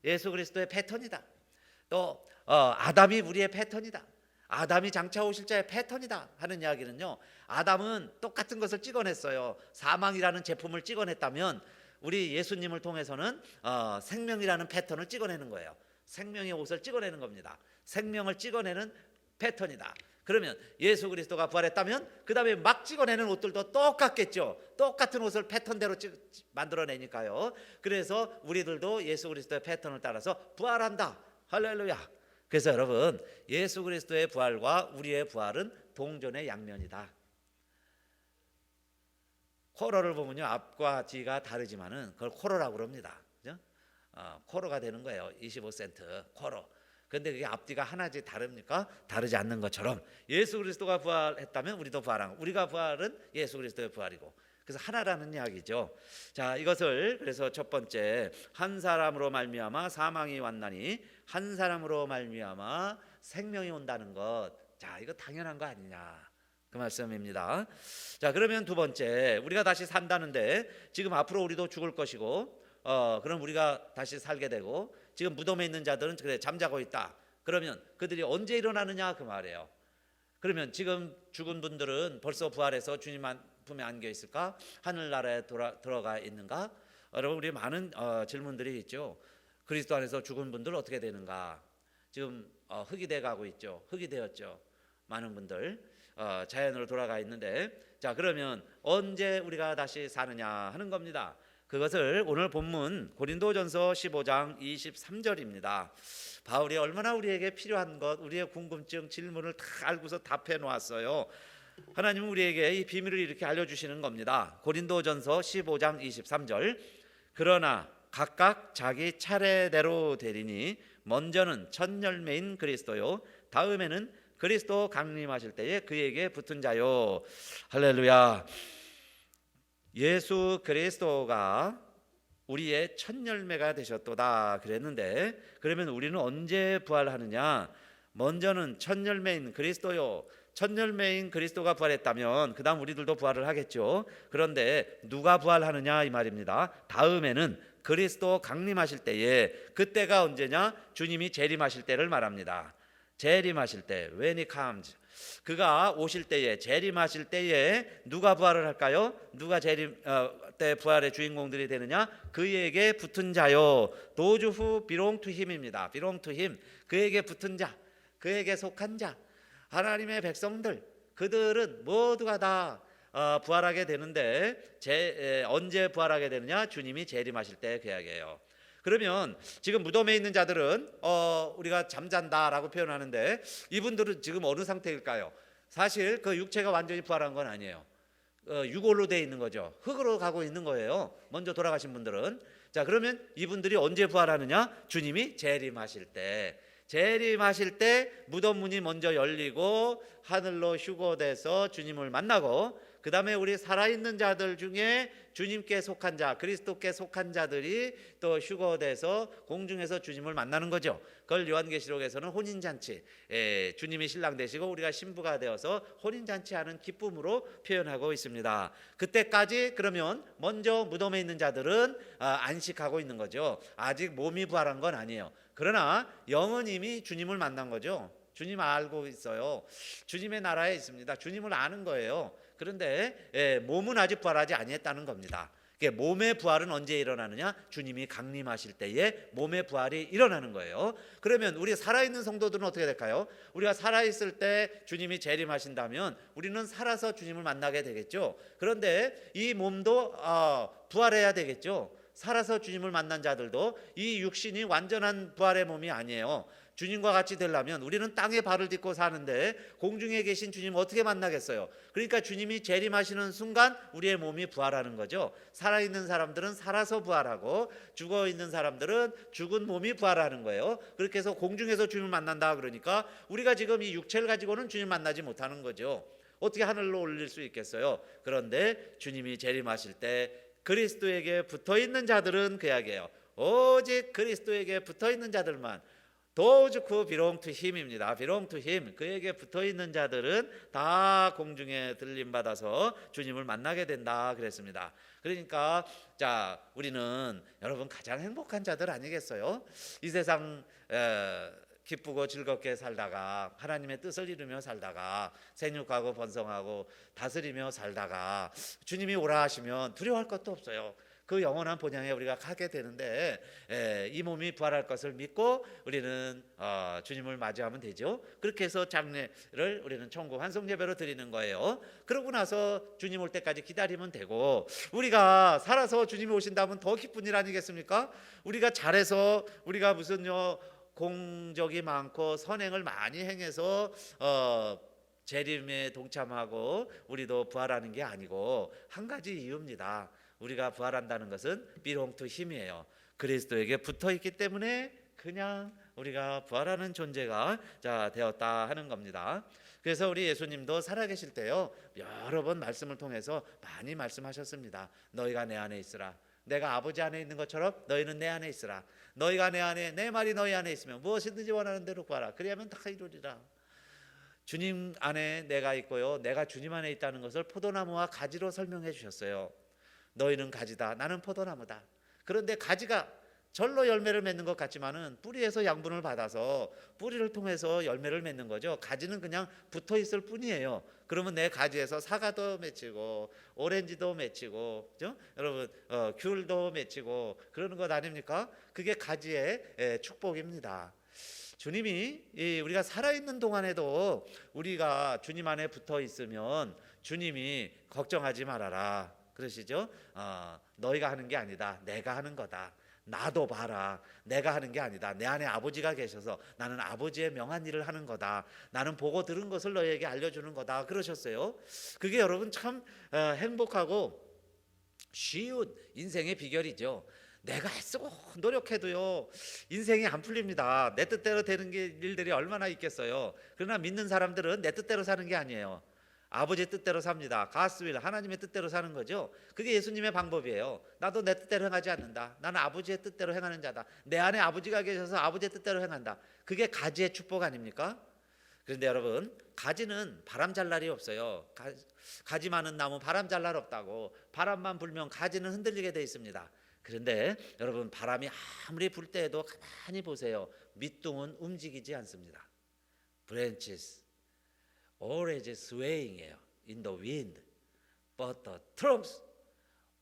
예수 그리스도의 패턴이다. 또 아담이 우리의 패턴이다. 아담이 장차 오실 자의 패턴이다 하는 이야기는요, 아담은 똑같은 것을 찍어냈어요. 사망이라는 제품을 찍어냈다면 우리 예수님을 통해서는 생명이라는 패턴을 찍어내는 거예요. 생명의 옷을 찍어내는 겁니다. 생명을 찍어내는 패턴이다. 그러면 예수 그리스도가 부활했다면 그 다음에 막 찍어내는 옷들도 똑같겠죠. 똑같은 옷을 패턴대로 만들어내니까요. 그래서 우리들도 예수 그리스도의 패턴을 따라서 부활한다. 할렐루야. 그래서 여러분, 예수 그리스도의 부활과 우리의 부활은 동전의 양면이다. 코로를 보면요 앞과 뒤가 다르지만은 그걸 코로라고 그럽니다. 그죠? 코로가 되는 거예요. 25센트 코로. 근데 그게 앞뒤가 하나지 다릅니까? 다르지 않는 것처럼 예수 그리스도가 부활했다면 우리도 부활하고, 우리가 부활은 예수 그리스도의 부활이고, 그래서 하나라는 이야기죠. 자, 이것을 그래서 첫 번째, 한 사람으로 말미암아 사망이 왔나니 한 사람으로 말미암아 생명이 온다는 것. 자, 이거 당연한 거 아니냐, 그 말씀입니다. 자, 그러면 두 번째, 우리가 다시 산다는데 지금 앞으로 우리도 죽을 것이고, 그럼 우리가 다시 살게 되고, 지금 무덤에 있는 자들은 그래 잠자고 있다. 그러면 그들이 언제 일어나느냐 그 말이에요. 그러면 지금 죽은 분들은 벌써 부활해서 주님 품에 안겨 있을까? 하늘나라에 들어가 있는가? 여러분, 우리 많은 질문들이 있죠. 그리스도 안에서 죽은 분들 어떻게 되는가? 지금 흙이 돼 가고 있죠. 흙이 되었죠. 많은 분들 자연으로 돌아가 있는데, 자, 그러면 언제 우리가 다시 사느냐 하는 겁니다. 그것을 오늘 본문 고린도전서 15장 23절입니다. 바울이 얼마나 우리에게 필요한 것, 우리의 궁금증, 질문을 다 알고서 답해 놓았어요. 하나님은 우리에게 이 비밀을 이렇게 알려주시는 겁니다. 고린도전서 15장 23절, 그러나 각각 자기 차례대로 되리니 먼저는 첫 열매인 그리스도요, 다음에는 그리스도 강림하실 때에 그에게 붙은 자요. 할렐루야. 예수 그리스도가 우리의 첫 열매가 되셨도다 그랬는데, 그러면 우리는 언제 부활하느냐? 먼저는 첫 열매인 그리스도요. 첫 열매인 그리스도가 부활했다면 그 다음 우리들도 부활을 하겠죠. 그런데 누가 부활하느냐 이 말입니다. 다음에는 그리스도 강림하실 때에, 그때가 언제냐? 주님이 재림하실 때를 말합니다. 재림하실 때, when he comes, 그가 오실 때에, 재림하실 때에 누가 부활을 할까요? 누가 재림 때 부활의 주인공들이 되느냐? 그에게 붙은 자요. Those who belong to him입니다. belong to him, 그에게 붙은 자, 그에게 속한 자, 하나님의 백성들, 그들은 모두가 다 부활하게 되는데, 언제 부활하게 되느냐? 주님이 재림하실 때 그 이야기예요. 그러면 지금 무덤에 있는 자들은 우리가 잠잔다라고 표현하는데, 이분들은 지금 어느 상태일까요? 사실 그 육체가 완전히 부활한 건 아니에요. 유골로 되어 있는 거죠. 흙으로 가고 있는 거예요. 먼저 돌아가신 분들은. 자, 그러면 이분들이 언제 부활하느냐? 주님이 재림하실 때. 재림하실 때 무덤 문이 먼저 열리고 하늘로 휴거돼서 주님을 만나고, 그 다음에 우리 살아있는 자들 중에 주님께 속한 자, 그리스도께 속한 자들이 또 휴거돼서 공중에서 주님을 만나는 거죠. 그걸 요한계시록에서는 혼인잔치, 주님이 신랑 되시고 우리가 신부가 되어서 혼인잔치하는 기쁨으로 표현하고 있습니다. 그때까지 그러면 먼저 무덤에 있는 자들은 안식하고 있는 거죠. 아직 몸이 부활한 건 아니에요. 그러나 영은 이미 주님을 만난 거죠. 주님 알고 있어요. 주님의 나라에 있습니다. 주님을 아는 거예요. 그런데 몸은 아직 부활하지 아니했다는 겁니다. 몸의 부활은 언제 일어나느냐? 주님이 강림하실 때에 몸의 부활이 일어나는 거예요. 그러면 우리 살아있는 성도들은 어떻게 될까요? 우리가 살아있을 때 주님이 재림하신다면 우리는 살아서 주님을 만나게 되겠죠. 그런데 이 몸도 부활해야 되겠죠. 살아서 주님을 만난 자들도 이 육신이 완전한 부활의 몸이 아니에요. 주님과 같이 되려면 우리는 땅에 발을 딛고 사는데 공중에 계신 주님 어떻게 만나겠어요? 그러니까 주님이 재림하시는 순간 우리의 몸이 부활하는 거죠. 살아있는 사람들은 살아서 부활하고 죽어있는 사람들은 죽은 몸이 부활하는 거예요. 그렇게 해서 공중에서 주님을 만난다 그러니까 우리가 지금 이 육체를 가지고는 주님 만나지 못하는 거죠. 어떻게 하늘로 올릴 수 있겠어요? 그런데 주님이 재림하실 때 그리스도에게 붙어 있는 자들은 그 이야기예요. 오직 그리스도에게 붙어 있는 자들만. Those who belong to him입니다. belong to him. 그에게 붙어 있는 자들은 다 공중에 들림 받아서 주님을 만나게 된다 그랬습니다. 그러니까 자, 우리는 여러분 가장 행복한 자들 아니겠어요? 이 세상 기쁘고 즐겁게 살다가 하나님의 뜻을 이루며 살다가 생육하고 번성하고 다스리며 살다가 주님이 오라 하시면 두려워할 것도 없어요. 그 영원한 본향에 우리가 가게 되는데 이 몸이 부활할 것을 믿고 우리는 주님을 맞이하면 되죠. 그렇게 해서 장례를 우리는 천국 환송 예배로 드리는 거예요. 그러고 나서 주님 올 때까지 기다리면 되고, 우리가 살아서 주님이 오신다면 더 기쁜 일 아니겠습니까? 우리가 잘해서 우리가 무슨요 공적이 많고 선행을 많이 행해서 재림에 동참하고 우리도 부활하는 게 아니고 한 가지 이유입니다. 우리가 부활한다는 것은 belong to him이에요. 그리스도에게 붙어 있기 때문에 그냥 우리가 부활하는 존재가 되었다 하는 겁니다. 그래서 우리 예수님도 살아계실 때요 여러 번 말씀을 통해서 많이 말씀하셨습니다. 너희가 내 안에 있으라. 내가 아버지 안에 있는 것처럼 너희는 내 안에 있으라. 너희가 내 안에, 내 말이 너희 안에 있으면 무엇이든지 원하는 대로 구하라. 그리하면 다 이루리라. 주님 안에 내가 있고요, 내가 주님 안에 있다는 것을 포도나무와 가지로 설명해 주셨어요. 너희는 가지다, 나는 포도나무다. 그런데 가지가 절로 열매를 맺는 것 같지만은 뿌리에서 양분을 받아서 뿌리를 통해서 열매를 맺는 거죠. 가지는 그냥 붙어 있을 뿐이에요. 그러면 내 가지에서 사과도 맺히고 오렌지도 맺히고, 그죠? 여러분 귤도 맺히고 그러는 것 아닙니까? 그게 가지의 축복입니다. 주님이 우리가 살아있는 동안에도 우리가 주님 안에 붙어 있으면 주님이 걱정하지 말아라 그러시죠. 너희가 하는 게 아니다, 내가 하는 거다. 나도 봐라, 내가 하는 게 아니다. 내 안에 아버지가 계셔서 나는 아버지의 명한 일을 하는 거다. 나는 보고 들은 것을 너희에게 알려주는 거다 그러셨어요. 그게 여러분 참 행복하고 쉬운 인생의 비결이죠. 내가 애쓰고 노력해도요 인생이 안 풀립니다. 내 뜻대로 되는 일들이 얼마나 있겠어요. 그러나 믿는 사람들은 내 뜻대로 사는 게 아니에요. 아버지의 뜻대로 삽니다. 가스윌, 하나님의 뜻대로 사는 거죠. 그게 예수님의 방법이에요. 나도 내 뜻대로 행하지 않는다. 나는 아버지의 뜻대로 행하는 자다. 내 안에 아버지가 계셔서 아버지의 뜻대로 행한다. 그게 가지의 축복 아닙니까? 그런데 여러분, 가지는 바람 잘 날이 없어요. 가지 많은 나무 바람 잘 날 없다고. 바람만 불면 가지는 흔들리게 돼 있습니다. 그런데 여러분, 바람이 아무리 불 때에도 가만히 보세요. 밑둥은 움직이지 않습니다. branches always swaying이에요. in the wind, but the trunks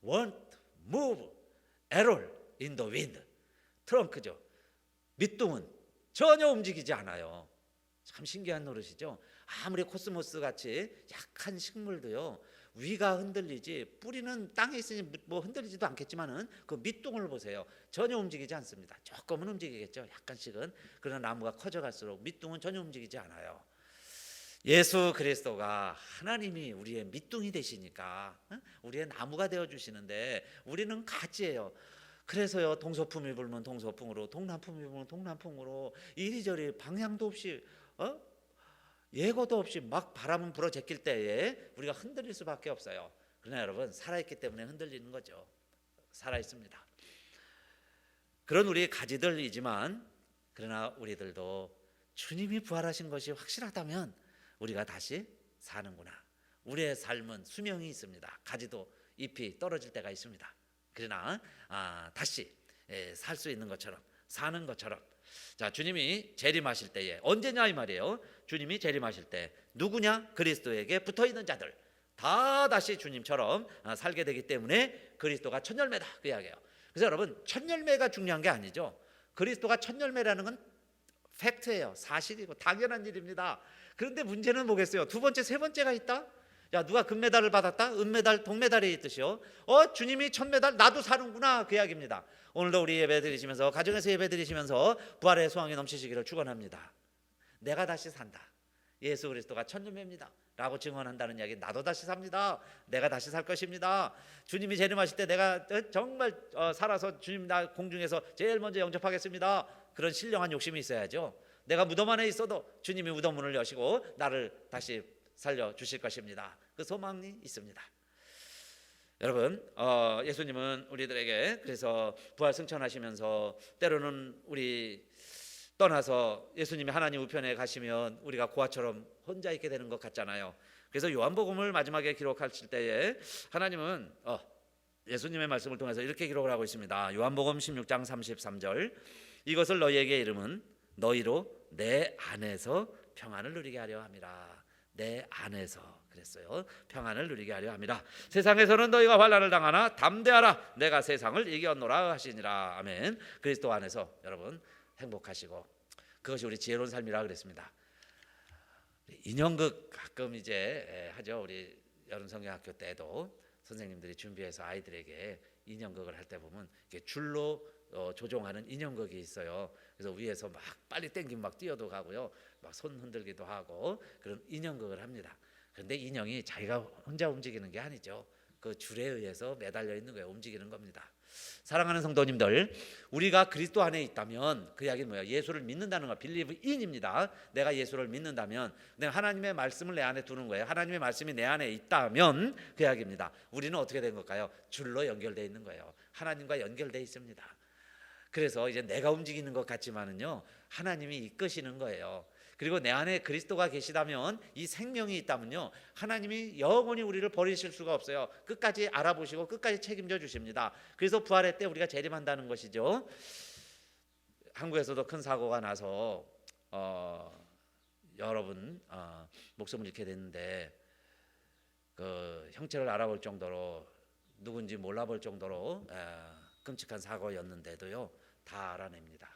won't move at all in the wind. 트렁크죠. 밑둥은 전혀 움직이지 않아요. 참 신기한 노릇이죠. 아무리 코스모스 같이 약한 식물도요 위가 흔들리지, 뿌리는 땅에 있으니 뭐 흔들리지도 않겠지만은 그 밑둥을 보세요. 전혀 움직이지 않습니다. 조금은 움직이겠죠, 약간씩은. 그러나 나무가 커져갈수록 밑둥은 전혀 움직이지 않아요. 예수 그리스도가 하나님이 우리의 밑둥이 되시니까 우리의 나무가 되어주시는데 우리는 가지예요. 그래서요 동서풍이 불면 동서풍으로, 동남풍이 불면 동남풍으로, 이리저리 방향도 없이 예고도 없이 막 바람은 불어 제낄 때에 우리가 흔들릴 수밖에 없어요. 그러나 여러분, 살아있기 때문에 흔들리는 거죠. 살아있습니다. 그런 우리 가지들이지만, 그러나 우리들도 주님이 부활하신 것이 확실하다면 우리가 다시 사는구나. 우리의 삶은 수명이 있습니다. 가지도 잎이 떨어질 때가 있습니다. 그러나 다시 살 수 있는 것처럼, 사는 것처럼. 자, 주님이 재림하실 때에 언제냐 이 말이에요. 주님이 재림하실 때 누구냐? 그리스도에게 붙어있는 자들 다 다시 주님처럼 살게 되기 때문에 그리스도가 첫 열매다 그 이야기예요. 그래서 여러분, 첫 열매가 중요한 게 아니죠. 그리스도가 첫 열매라는 건 팩트예요. 사실이고 당연한 일입니다. 그런데 문제는 뭐겠어요? 두 번째, 세 번째가 있다? 야, 누가 금메달을 받았다? 은메달, 동메달이 있듯이요. 주님이 첫 메달, 나도 사는구나 그 이야기입니다. 오늘도 우리 예배 드리시면서, 가정에서 예배 드리시면서 부활의 소망이 넘치시기를 축원합니다. 내가 다시 산다. 예수 그리스도가 첫 열매입니다 라고 증언한다는 이야기, 나도 다시 삽니다. 내가 다시 살 것입니다. 주님이 재림하실 때 내가 정말 살아서 주님 나 공중에서 제일 먼저 영접하겠습니다. 그런 신령한 욕심이 있어야죠. 내가 무덤 안에 있어도 주님이 무덤 문을 여시고 나를 다시 살려주실 것입니다. 그 소망이 있습니다. 여러분, 예수님은 우리들에게 그래서 부활 승천하시면서 때로는 우리 떠나서 예수님이 하나님 우편에 가시면 우리가 고아처럼 혼자 있게 되는 것 같잖아요. 그래서 요한복음을 마지막에 기록하실 때에 하나님은 예수님의 말씀을 통해서 이렇게 기록을 하고 있습니다. 요한복음 16장 33절, 이것을 너희에게 이름은 너희로 내 안에서 평안을 누리게 하려 함이라. 내 안에서 그랬어요. 평안을 누리게 하려 함이라. 세상에서는 너희가 환난을 당하나 담대하라. 내가 세상을 이겼노라 하시니라. 아멘. 그리스도 안에서 여러분 행복하시고, 그것이 우리 지혜로운 삶이라 그랬습니다. 인형극 가끔 이제 하죠. 우리 여름 성경학교 때도 선생님들이 준비해서 아이들에게 인형극을 할 때 보면 이렇게 줄로 조종하는 인형극이 있어요. 그래서 위에서 막 빨리 땡기면 막 뛰어도 가고요, 막 손 흔들기도 하고 그런 인형극을 합니다. 그런데 인형이 자기가 혼자 움직이는 게 아니죠. 그 줄에 의해서 매달려 있는 거예요. 움직이는 겁니다. 사랑하는 성도님들, 우리가 그리스도 안에 있다면 그 이야기는 뭐예요? 예수를 믿는다는 거, believe in입니다. 내가 예수를 믿는다면, 내가 하나님의 말씀을 내 안에 두는 거예요. 하나님의 말씀이 내 안에 있다면 그 이야기입니다. 우리는 어떻게 된 걸까요? 줄로 연결되어 있는 거예요. 하나님과 연결되어 있습니다. 그래서 이제 내가 움직이는 것 같지만은요, 하나님이 이끄시는 거예요. 그리고 내 안에 그리스도가 계시다면, 이 생명이 있다면요, 하나님이 영원히 우리를 버리실 수가 없어요. 끝까지 알아보시고 끝까지 책임져 주십니다. 그래서 부활의 때 우리가 재림한다는 것이죠. 한국에서도 큰 사고가 나서 여러분 목숨을 잃게 됐는데, 그 형체를 알아볼 정도로, 누군지 몰라볼 정도로 끔찍한 사고였는데도요, 다 알아냅니다.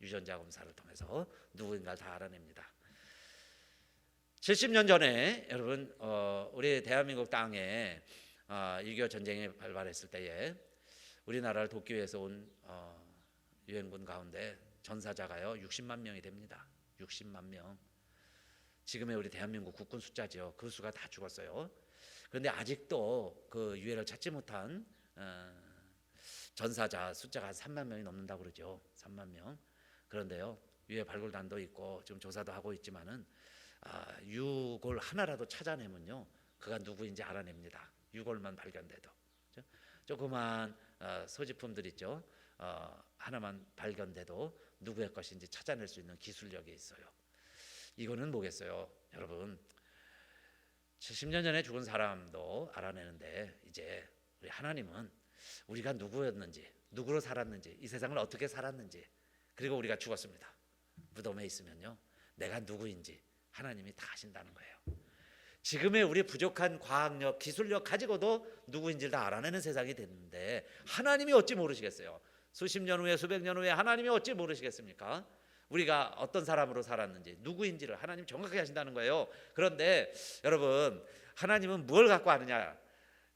유전자 검사를 통해서 누구인가를 다 알아냅니다. 70년 전에 여러분 우리 대한민국 땅에 6.25 전쟁이 발발했을 때에 우리나라를 돕기 위해서 온 유엔군 가운데 전사자가요 60만 명이 됩니다. 60만 명. 지금의 우리 대한민국 국군 숫자죠. 그 수가 다 죽었어요. 그런데 아직도 그 유해를 찾지 못한 전사자 숫자가 한 3만 명이 넘는다고 그러죠. 3만 명. 그런데요, 유해 발굴단도 있고 지금 조사도 하고 있지만은 유골 하나라도 찾아내면요, 그가 누구인지 알아냅니다. 유골만 발견돼도. 조그만 소지품들 있죠. 하나만 발견돼도 누구의 것인지 찾아낼 수 있는 기술력이 있어요. 이거는 뭐겠어요, 여러분? 70년 전에 죽은 사람도 알아내는데, 이제 우리 하나님은 우리가 누구였는지, 누구로 살았는지, 이 세상을 어떻게 살았는지, 그리고 우리가 죽었습니다. 무덤에 있으면요, 내가 누구인지 하나님이 다 아신다는 거예요. 지금의 우리 부족한 과학력, 기술력 가지고도 누구인지를 다 알아내는 세상이 됐는데, 하나님이 어찌 모르시겠어요? 수십 년 후에, 수백 년 후에 하나님이 어찌 모르시겠습니까? 우리가 어떤 사람으로 살았는지, 누구인지를 하나님 정확하게 하신다는 거예요. 그런데 여러분, 하나님은 뭘 갖고 아느냐?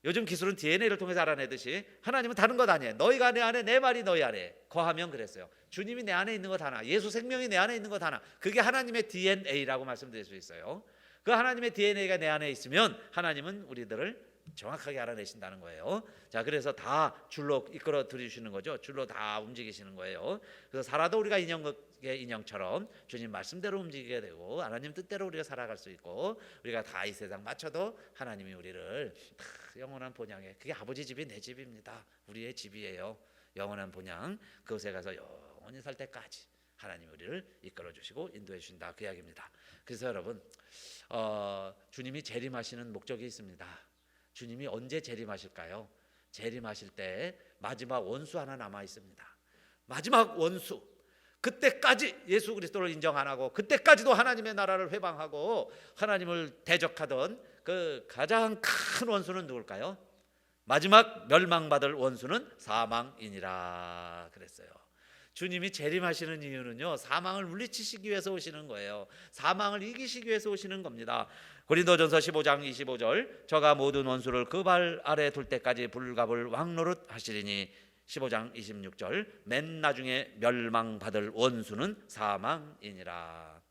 요즘 기술은 DNA를 통해서 알아내듯이 하나님은 다른 것 아니에요. 너희가 내 안에, 내 말이 너희 안에 거하면 그랬어요. 주님이 내 안에 있는 것 하나, 예수 생명이 내 안에 있는 것 하나, 그게 하나님의 DNA라고 말씀드릴 수 있어요. 그 하나님의 DNA가 내 안에 있으면 하나님은 우리들을 정확하게 알아내신다는 거예요. 자, 그래서 다 줄로 이끌어 들이시는 거죠. 줄로 다 움직이시는 거예요. 그래서 살아도 우리가 인형의 인형처럼 주님 말씀대로 움직이게 되고, 하나님 뜻대로 우리가 살아갈 수 있고, 우리가 다 이 세상 맞춰도 하나님이 우리를 다 영원한 본향에, 그게 아버지 집이 내 집입니다. 우리의 집이에요. 영원한 본향, 그곳에 가서 영원히 살 때까지 하나님 우리를 이끌어 주시고 인도해 주신다, 그 이야기입니다. 그래서 여러분, 주님이 재림하시는 목적이 있습니다. 주님이 언제 재림하실까요? 재림하실 때 마지막 원수 하나 남아 있습니다. 마지막 원수. 그때까지 예수 그리스도를 인정 안 하고, 그때까지도 하나님의 나라를 회방하고 하나님을 대적하던 그 가장 큰 원수는 누굴까요? 마지막 멸망받을 원수는 사망이니라 그랬어요. 주님이 재림하시는 이유는요, 사망을 물리치시기 위해서 오시는 거예요. 사망을 이기시기 위해서 오시는 겁니다. 고린도전서 15장 25절, 저가 모든 원수를 그 발 아래 둘 때까지 불갑을 왕노릇 하시리니, 15장 26절, 맨 나중에 멸망받을 원수는 사망이니라.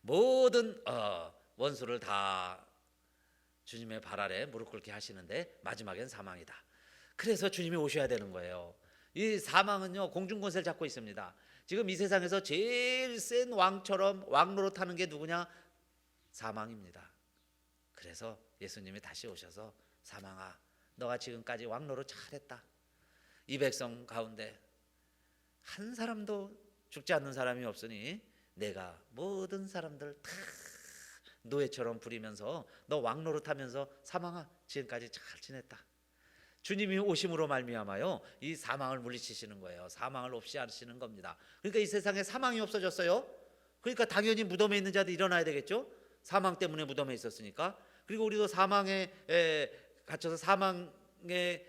모든 원수를 다 주님의 발 아래 무릎 꿇게 하시는데 마지막엔 사망이다. 그래서 주님이 오셔야 되는 거예요. 이 사망은요, 공중권세를 잡고 있습니다. 지금 이 세상에서 제일 센 왕처럼 왕노릇 하는 게 누구냐? 사망입니다. 그래서 예수님이 다시 오셔서 사망아, 너가 지금까지 왕노릇 잘했다. 이 백성 가운데 한 사람도 죽지 않는 사람이 없으니 내가 모든 사람들 다 노예처럼 부리면서 너 왕노릇하면서 사망아 지금까지 잘 지냈다. 주님이 오심으로 말미암아요 이 사망을 물리치시는 거예요. 사망을 없이 하시는 겁니다. 그러니까 이 세상에 사망이 없어졌어요. 그러니까 당연히 무덤에 있는 자들 일어나야 되겠죠. 사망 때문에 무덤에 있었으니까. 그리고 우리도 사망에 갇혀서 사망의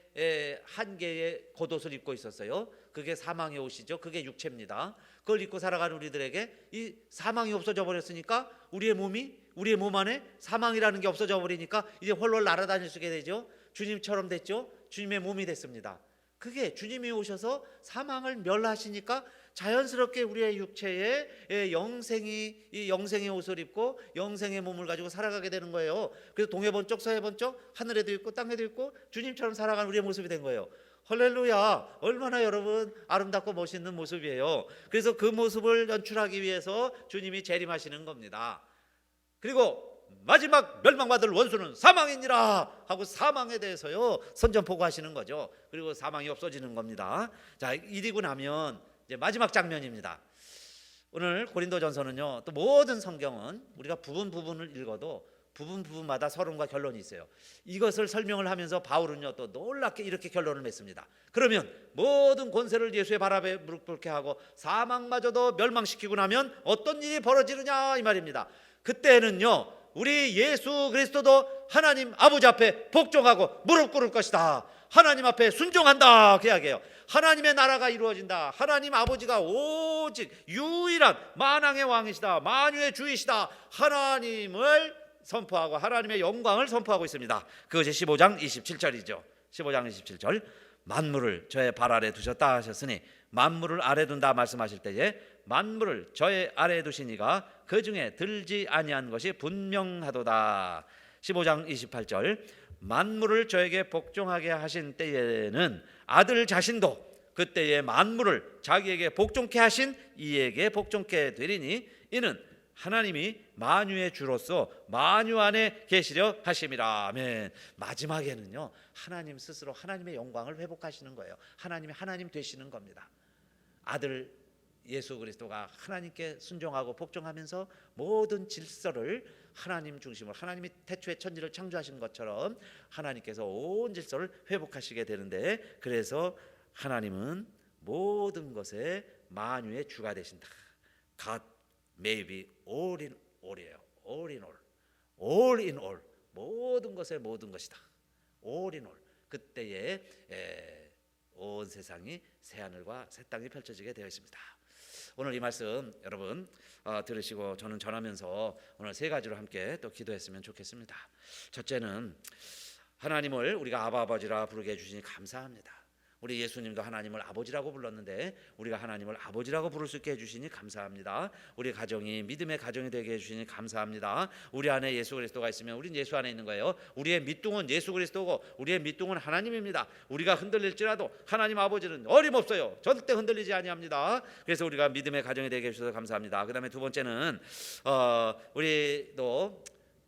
한계의 겉옷을 입고 있었어요. 그게 사망의 옷이죠. 그게 육체입니다. 그걸 입고 살아가는 우리들에게 이 사망이 없어져 버렸으니까 우리의 몸 안에 사망이라는 게 없어져 버리니까 이제 헐헐 날아다닐 수 있게 되죠. 주님처럼 됐죠. 주님의 몸이 됐습니다. 그게 주님이 오셔서 사망을 멸하시니까 자연스럽게 우리의 육체에 영생의 옷을 입고 영생의 몸을 가지고 살아가게 되는 거예요. 그래서 동해 번쩍 서해 번쩍 하늘에도 있고 땅에도 있고 주님처럼 살아가는 우리의 모습이 된 거예요. 할렐루야. 얼마나 여러분 아름답고 멋있는 모습이에요. 그래서 그 모습을 연출하기 위해서 주님이 재림하시는 겁니다. 그리고 마지막 멸망받을 원수는 사망이니라 하고 사망에 대해서요 선전포고하시는 거죠. 그리고 사망이 없어지는 겁니다. 자, 이리고 나면 이제 마지막 장면입니다. 오늘 고린도전서는요 또 모든 성경은 우리가 부분을 읽어도 부분마다 서론과 결론이 있어요. 이것을 설명을 하면서 바울은요 또 놀랍게 이렇게 결론을 맺습니다. 그러면 모든 권세를 예수의 발 아래 무릎 꿇게 하고 사망마저도 멸망시키고 나면 어떤 일이 벌어지느냐 이 말입니다. 그때는요 우리 예수 그리스도도 하나님 아버지 앞에 복종하고 무릎 꿇을 것이다. 하나님 앞에 순종한다 그 이야기예요. 하나님의 나라가 이루어진다. 하나님 아버지가 오직 유일한 만왕의 왕이시다. 만유의 주이시다. 하나님을 선포하고 하나님의 영광을 선포하고 있습니다. 그것이 15장 27절이죠 15장 27절 만물을 저의 발 아래 두셨다 하셨으니 만물을 아래 둔다 말씀하실 때에 만물을 저의 아래에 두시니가 그 중에 들지 아니한 것이 분명하도다. 15장 28절 만물을 저에게 복종하게 하신 때에는 아들 자신도 그때의 만물을 자기에게 복종케 하신 이에게 복종케 되리니 이는 하나님이 만유의 주로서 만유 안에 계시려 하심이라. 아멘. 마지막에는요 하나님 스스로 하나님의 영광을 회복하시는 거예요. 하나님이 하나님 되시는 겁니다. 아들 예수 그리스도가 하나님께 순종하고 복종하면서 모든 질서를 하나님 중심으로 하나님이 태초에 천지를 창조하신 것처럼 하나님께서 온 질서를 회복하시게 되는데 그래서 하나님은 모든 것에 만유의 주가 되신다. God may be all in all이에요. all in all, all in all 모든 것의 모든 것이다. all in all 그때에 온 세상이 새 하늘과 새 땅이 펼쳐지게 되어 있습니다. 오늘 이 말씀 여러분 들으시고 저는 전하면서 오늘 세 가지로 함께 또 기도했으면 좋겠습니다. 첫째는 하나님을 우리가 아버지라 부르게 해주시니 감사합니다. 우리 예수님도 하나님을 아버지라고 불렀는데 우리가 하나님을 아버지라고 부를 수 있게 해주시니 감사합니다. 우리 가정이 믿음의 가정이 되게 해주시니 감사합니다. 우리 안에 예수 그리스도가 있으면 우린 예수 안에 있는 거예요. 우리의 밑둥은 예수 그리스도고 우리의 밑둥은 하나님입니다. 우리가 흔들릴지라도 하나님 아버지는 어림없어요. 절대 흔들리지 아니합니다. 그래서 우리가 믿음의 가정이 되게 해주셔서 감사합니다. 그 다음에 두 번째는 우리도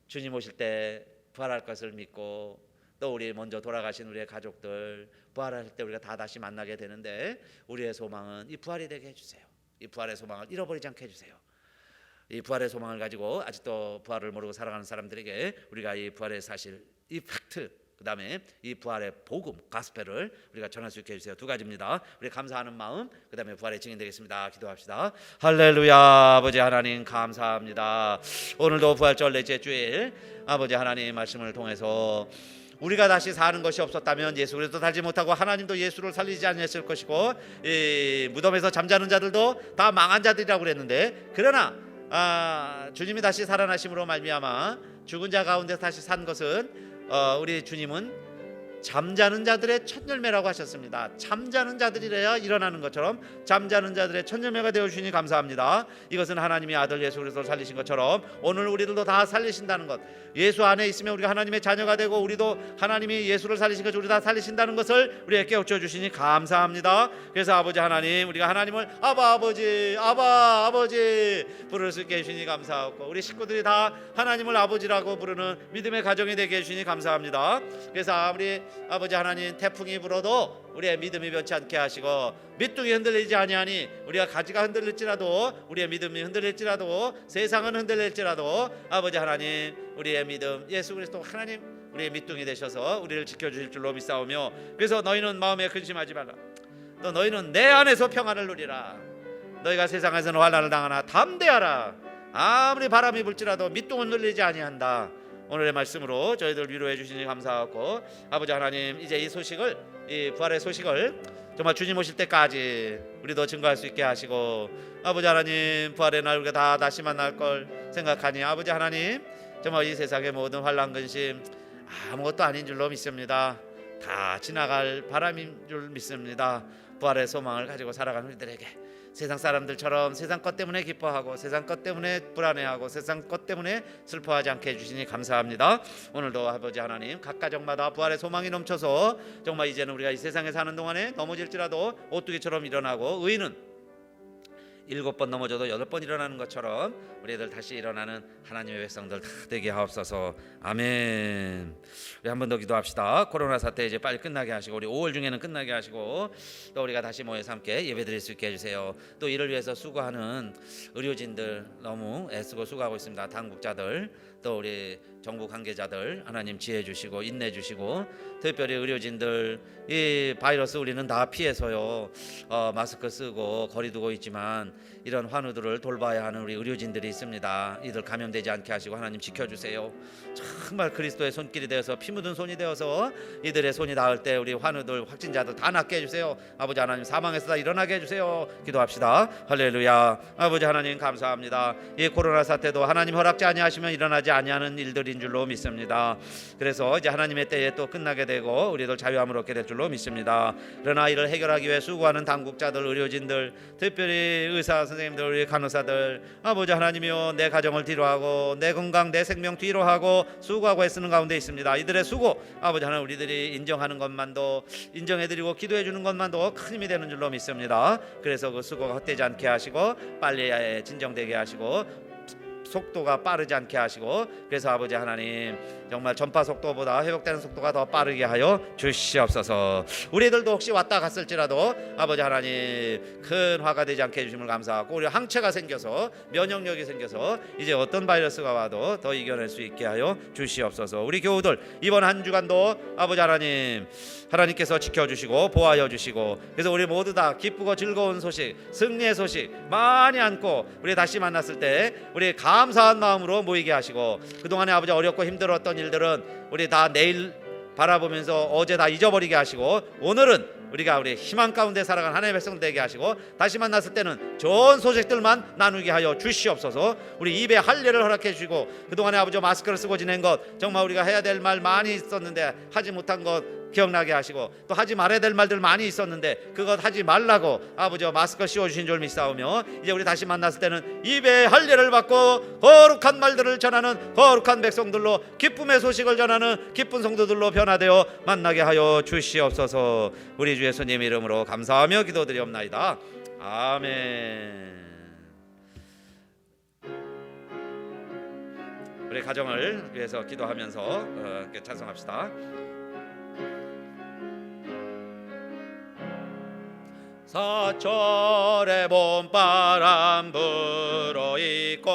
주님 오실 때 부활할 것을 믿고 또 우리 먼저 돌아가신 우리의 가족들 부활할 때 우리가 다 다시 만나게 되는데 우리의 소망은 이 부활이 되게 해주세요. 이 부활의 소망을 잃어버리지 않게 해주세요. 이 부활의 소망을 가지고 아직도 부활을 모르고 살아가는 사람들에게 우리가 이 부활의 사실, 이 팩트, 그 다음에 이 부활의 복음, 가스펠을 우리가 전할 수 있게 해주세요. 두 가지입니다. 우리 감사하는 마음, 그 다음에 부활의 증인 되겠습니다. 기도합시다. 할렐루야. 아버지 하나님 감사합니다. 오늘도 부활절 넷째 주일 아버지 하나님 말씀을 통해서 우리가 다시 사는 것이 없었다면 예수 그리스도 살지 못하고 하나님도 예수를 살리지 않았을 것이고 이 무덤에서 잠자는 자들도 다 망한 자들이라고 그랬는데 그러나 주님이 다시 살아나심으로 말미암아 죽은 자 가운데 다시 산 것은 우리 주님은 잠자는 자들의 첫 열매라고 하셨습니다. 잠자는 자들이래야 일어나는 것처럼 잠자는 자들의 첫 열매가 되어주시니 감사합니다. 이것은 하나님의 아들 예수 그리스도를 살리신 것처럼 오늘 우리들도 다 살리신다는 것, 예수 안에 있으면 우리가 하나님의 자녀가 되고 우리도 하나님이 예수를 살리신 것처럼 우리 다 살리신다는 것을 우리에게 깨우쳐 주시니 감사합니다. 그래서 아버지 하나님, 우리가 하나님을 아바 아버지, 아바 아버지 부를 수 있게 해주시니 감사하고 우리 식구들이 다 하나님을 아버지라고 부르는 믿음의 가정이 되게 해주시니 감사합니다. 그래서 아무리 아버지 하나님 태풍이 불어도 우리의 믿음이 변치 않게 하시고 밑둥이 흔들리지 아니하니 우리가 가지가 흔들릴지라도 우리의 믿음이 흔들릴지라도 세상은 흔들릴지라도 아버지 하나님 우리의 믿음 예수 그리스도 하나님 우리의 밑둥이 되셔서 우리를 지켜주실 줄로 믿사오며 그래서 너희는 마음에 근심하지 말라. 또 너희는 내 안에서 평안을 누리라. 너희가 세상에서는 환난을 당하나 담대하라. 아무리 바람이 불지라도 밑둥은 흔들리지 아니한다. 오늘의 말씀으로 저희들 위로해 주시니 감사하고 아버지 하나님 이제 이 소식을 이 부활의 소식을 정말 주님 오실 때까지 우리도 증거할 수 있게 하시고 아버지 하나님 부활의 날 우리가 다 다시 만날 걸 생각하니 아버지 하나님 정말 이 세상의 모든 환난 근심 아무것도 아닌 줄로 믿습니다. 다 지나갈 바람인 줄 믿습니다. 부활의 소망을 가지고 살아가는 우리들에게 세상 사람들처럼 세상 것 때문에 기뻐하고 세상 것 때문에 불안해하고 세상 것 때문에 슬퍼하지 않게 해주시니 감사합니다. 오늘도 아버지 하나님 각 가정마다 부활의 소망이 넘쳐서 정말 이제는 우리가 이 세상에 사는 동안에 넘어질지라도 오뚜기처럼 일어나고 의인은 7번 넘어져도 8번 일어나는 것처럼 우리들 다시 일어나는 하나님의 백성들 다 되게 하옵소서. 아멘. 우리 한 번 더 기도합시다. 코로나 사태 이제 빨리 끝나게 하시고 우리 5월 중에는 끝나게 하시고 또 우리가 다시 모여서 함께 예배드릴 수 있게 해주세요. 또 이를 위해서 수고하는 의료진들 너무 애쓰고 수고하고 있습니다. 당국자들 또 우리 정부 관계자들 하나님 지혜 주시고 인내 주시고 특별히 의료진들 이 바이러스 우리는 다 피해서요 마스크 쓰고 거리 두고 있지만 이런 환우들을 돌봐야 하는 우리 의료진들이 있습니다. 이들 감염되지 않게 하시고 하나님 지켜주세요. 정말 그리스도의 손길이 되어서 피 묻은 손이 되어서 이들의 손이 닿을 때 우리 환우들 확진자들 다 낫게 해주세요. 아버지 하나님 사망에서 다 일어나게 해주세요. 기도합시다. 할렐루야. 아버지 하나님 감사합니다. 이 코로나 사태도 하나님 허락지 아니하시면 일어나지 아니하는 일들인 줄로 믿습니다. 그래서 이제 하나님의 때에 또 끝나게 되고 우리들 자유함을 얻게 될 줄로 믿습니다. 그러나 이를 해결하기 위해 수고하는 당국자들 의료진들 특별히 의사 선생님들 우리 간호사들 아버지 하나님이여 내 가정을 뒤로하고 내 건강 내 생명 뒤로하고 수고하고 애쓰는 가운데 있습니다. 이들의 수고 아버지 하나님 우리들이 인정하는 것만도 인정해드리고 기도해주는 것만도 큰 힘이 되는 줄로 믿습니다. 그래서 그 수고가 헛되지 않게 하시고 빨리 진정되게 하시고 속도가 빠르지 않게 하시고 그래서 아버지 하나님 정말 전파 속도보다 회복되는 속도가 더 빠르게 하여 주시옵소서. 우리들도 혹시 왔다 갔을지라도 아버지 하나님 큰 화가 되지 않게 해주심을 감사하고 우리 항체가 생겨서 면역력이 생겨서 이제 어떤 바이러스가 와도 더 이겨낼 수 있게 하여 주시옵소서. 우리 교우들 이번 한 주간도 아버지 하나님 하나님께서 지켜주시고 보호하여 주시고 그래서 우리 모두 다 기쁘고 즐거운 소식 승리의 소식 많이 안고 우리 다시 만났을 때 우리 감사한 마음으로 모이게 하시고 그동안에 아버지 어렵고 힘들었던 일들은 우리 다 내일 바라보면서 어제 다 잊어버리게 하시고 오늘은 우리가 우리 희망 가운데 살아가는 하나님의 백성 되게 하시고 다시 만났을 때는 좋은 소식들만 나누게 하여 주시옵소서. 우리 입에 할례를 허락해 주시고 그동안에 아버지 마스크를 쓰고 지낸 것 정말 우리가 해야 될 말 많이 있었는데 하지 못한 것 기억나게 하시고 또 하지 말아야 될 말들 많이 있었는데 그것 하지 말라고 아버지 마스크 씌워주신 줄 믿사오며 이제 우리 다시 만났을 때는 입에 할례를 받고 거룩한 말들을 전하는 거룩한 백성들로 기쁨의 소식을 전하는 기쁜 성도들로 변화되어 만나게 하여 주시옵소서. 우리 주 예수님 이름으로 감사하며 기도드리옵나이다. 아멘. 우리 가정을 위해서 기도하면서 찬송합시다. 사철의 봄바람 불어있고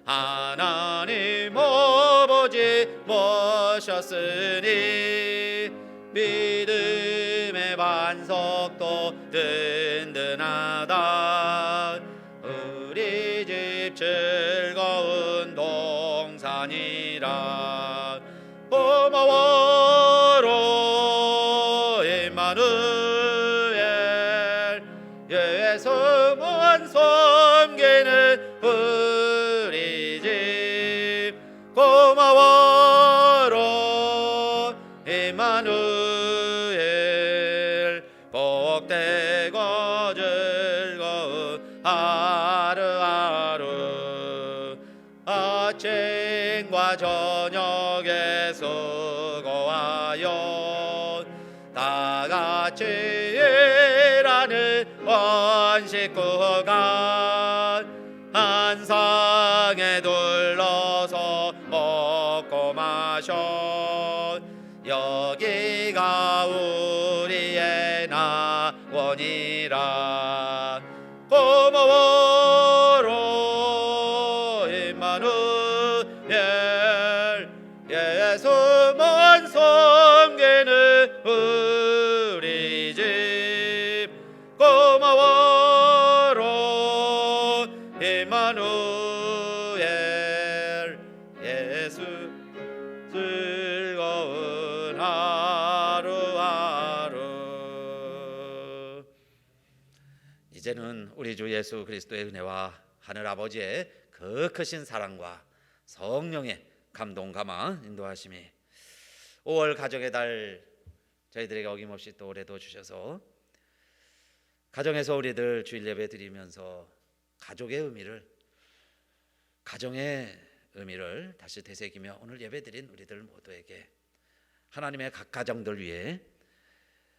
하나님 아버지 모셨으니 믿음의 반석도 든든하다. 우리 집 즐거운 동산이라 고마워로 임마누엘 예수만 섬기는 우리 집 고마워로 임마누엘 임마누엘 복되고 즐거운 하루하루 아침과 저녁에 수고하여 다같이 일하는 원 식구가 한 상에 둘러서 먹고 마셔 여기가 우리의 낙원이라 고마워로 임마누엘 예수만 섬기는 우리 집 고마워로 임마누엘 예수 즐거운 하루하루. 이제는 우리 주 예수 그리스도의 은혜와 하늘 아버지의 그 크신 사랑과 성령의 감동 감화 인도하심이 5월 가족의 달 저희들에게 어김없이 또 올해도 주셔서 가정에서 우리들 주일 예배 드리면서 가족의 의미를 가정의 의미를 다시 되새기며 오늘 예배드린 우리들 모두에게 하나님의 각 가정들 위해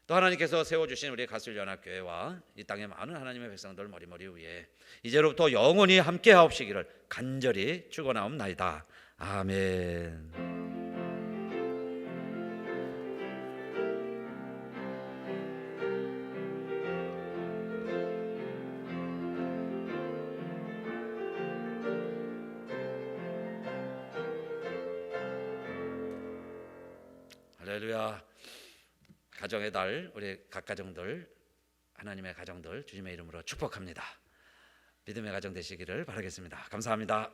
또 하나님께서 세워주신 우리 가술연합교회와 이 땅의 많은 하나님의 백성들 머리머리 위에 이제로부터 영원히 함께하옵시기를 간절히 축원하옵나이다. 아멘. 할렐루야. 가정의 달 우리 각 가정들 하나님의 가정들 주님의 이름으로 축복합니다. 믿음의 가정 되시기를 바라겠습니다. 감사합니다.